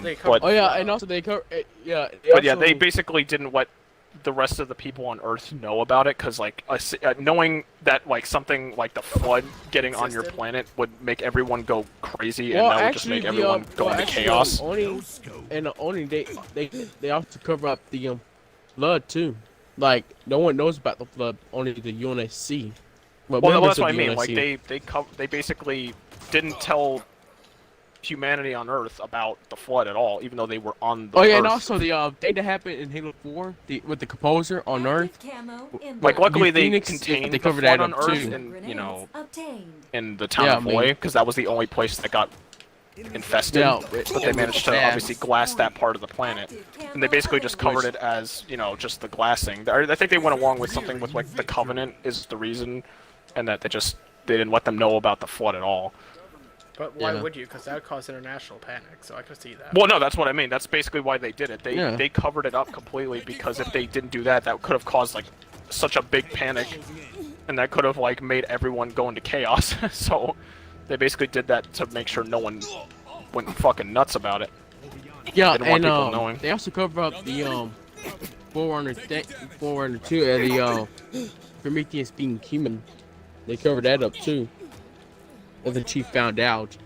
They covered- But Oh yeah, and also they cover. Yeah. they basically didn't let the rest of the people on Earth know about it because knowing that something like the flood getting on your Existed? planet would make everyone go crazy and that would just make everyone go into chaos. Only they also cover up the flood too. No one knows about the flood, only the UNSC. Well, members that's what I of mean. UNSC. They basically didn't tell humanity on Earth about the flood at all, even though they were on the Oh yeah, Earth. and also the thing that happened in Halo 4 with the composer on Earth. Camo inbound. Luckily they Phoenix, contained they the covered flood that on up, Earth, too. and Grenades obtained. in the town Yeah, of I mean- Hoy, because that was the only place that got infested, Yeah, but they managed to yeah. obviously glass that part of the planet, and they basically just covered it as, you know, just the glassing. I think they went along with something with like the Covenant is the reason, and that they didn't let them know about the flood at all. But why Yeah. would you? Because that would cause international panic. So I could see that. Well, no, that's what I mean. That's basically why they did it. Yeah. They covered it up completely because if they didn't do that, that could have caused like such a big panic, and that could have like made everyone go into chaos. So they basically did that to make sure no one went fucking nuts about it. Yeah, Didn't want and people knowing. they also cover up the Forerunner 2 and the Prometheus being human. They covered that up too. And the chief found out.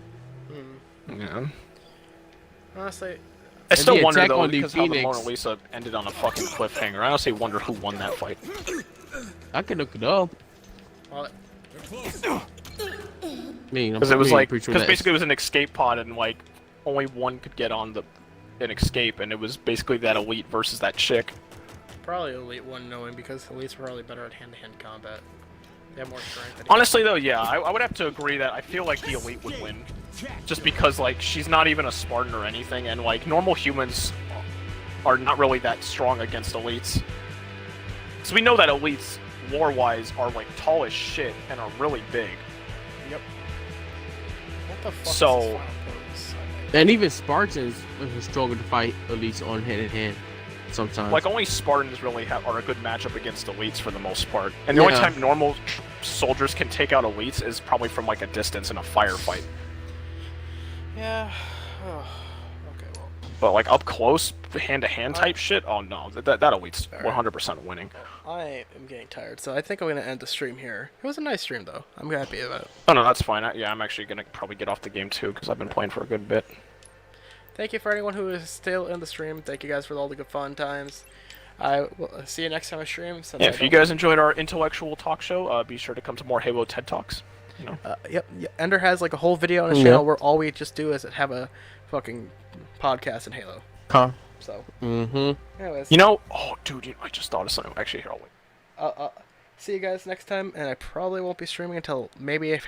Yeah. Honestly, I And still the wonder attack though on the because how the Phoenix- Mona Lisa ended on a fucking cliffhanger. I honestly wonder who won that fight. I can look it up. well, Because it was like, because basically it was an escape pod and like only one could get on an escape, and it was basically that elite versus that chick. probably Elite one knowing because Elite's probably better at hand-to-hand combat. They have more strength. than Honestly though, yeah, I would have to agree that I feel like the elite would win, just because like she's not even a Spartan or anything, and like normal humans are not really that strong against elites. So we know that elites, lore-wise, are like tall as shit and are really big. Yep. What the fuck So- is this final pose? And even Spartans struggle to fight elites on hand in hand sometimes. Like only Spartans really are a good matchup against elites for the most part, and the only Yeah. time normal soldiers can take out elites is probably from like a distance in a firefight. Yeah. Oh, okay, well. But like up close, hand-to-hand type shit, oh no, that elite's 100% winning. I am getting tired, so I think I'm gonna end the stream here. It was a nice stream, though. I'm happy about it. Oh no, that's fine. Yeah, I'm actually gonna probably get off the game too because I've been playing for a good bit. Thank you for anyone who is still in the stream. Thank you guys for all the good fun times. I will see you next time I stream. Since Yeah, I if you don't- guys enjoyed our intellectual talk show, be sure to come to more Halo TED Talks. You know. Yep, Ender has like a whole video on his Yeah. channel where all we just do is have a fucking podcast in Halo. Huh. So, Mm-hmm. anyways, You know, oh dude, I just thought of something. Actually, here, I'll wait. see you guys next time, and I probably won't be streaming until maybe if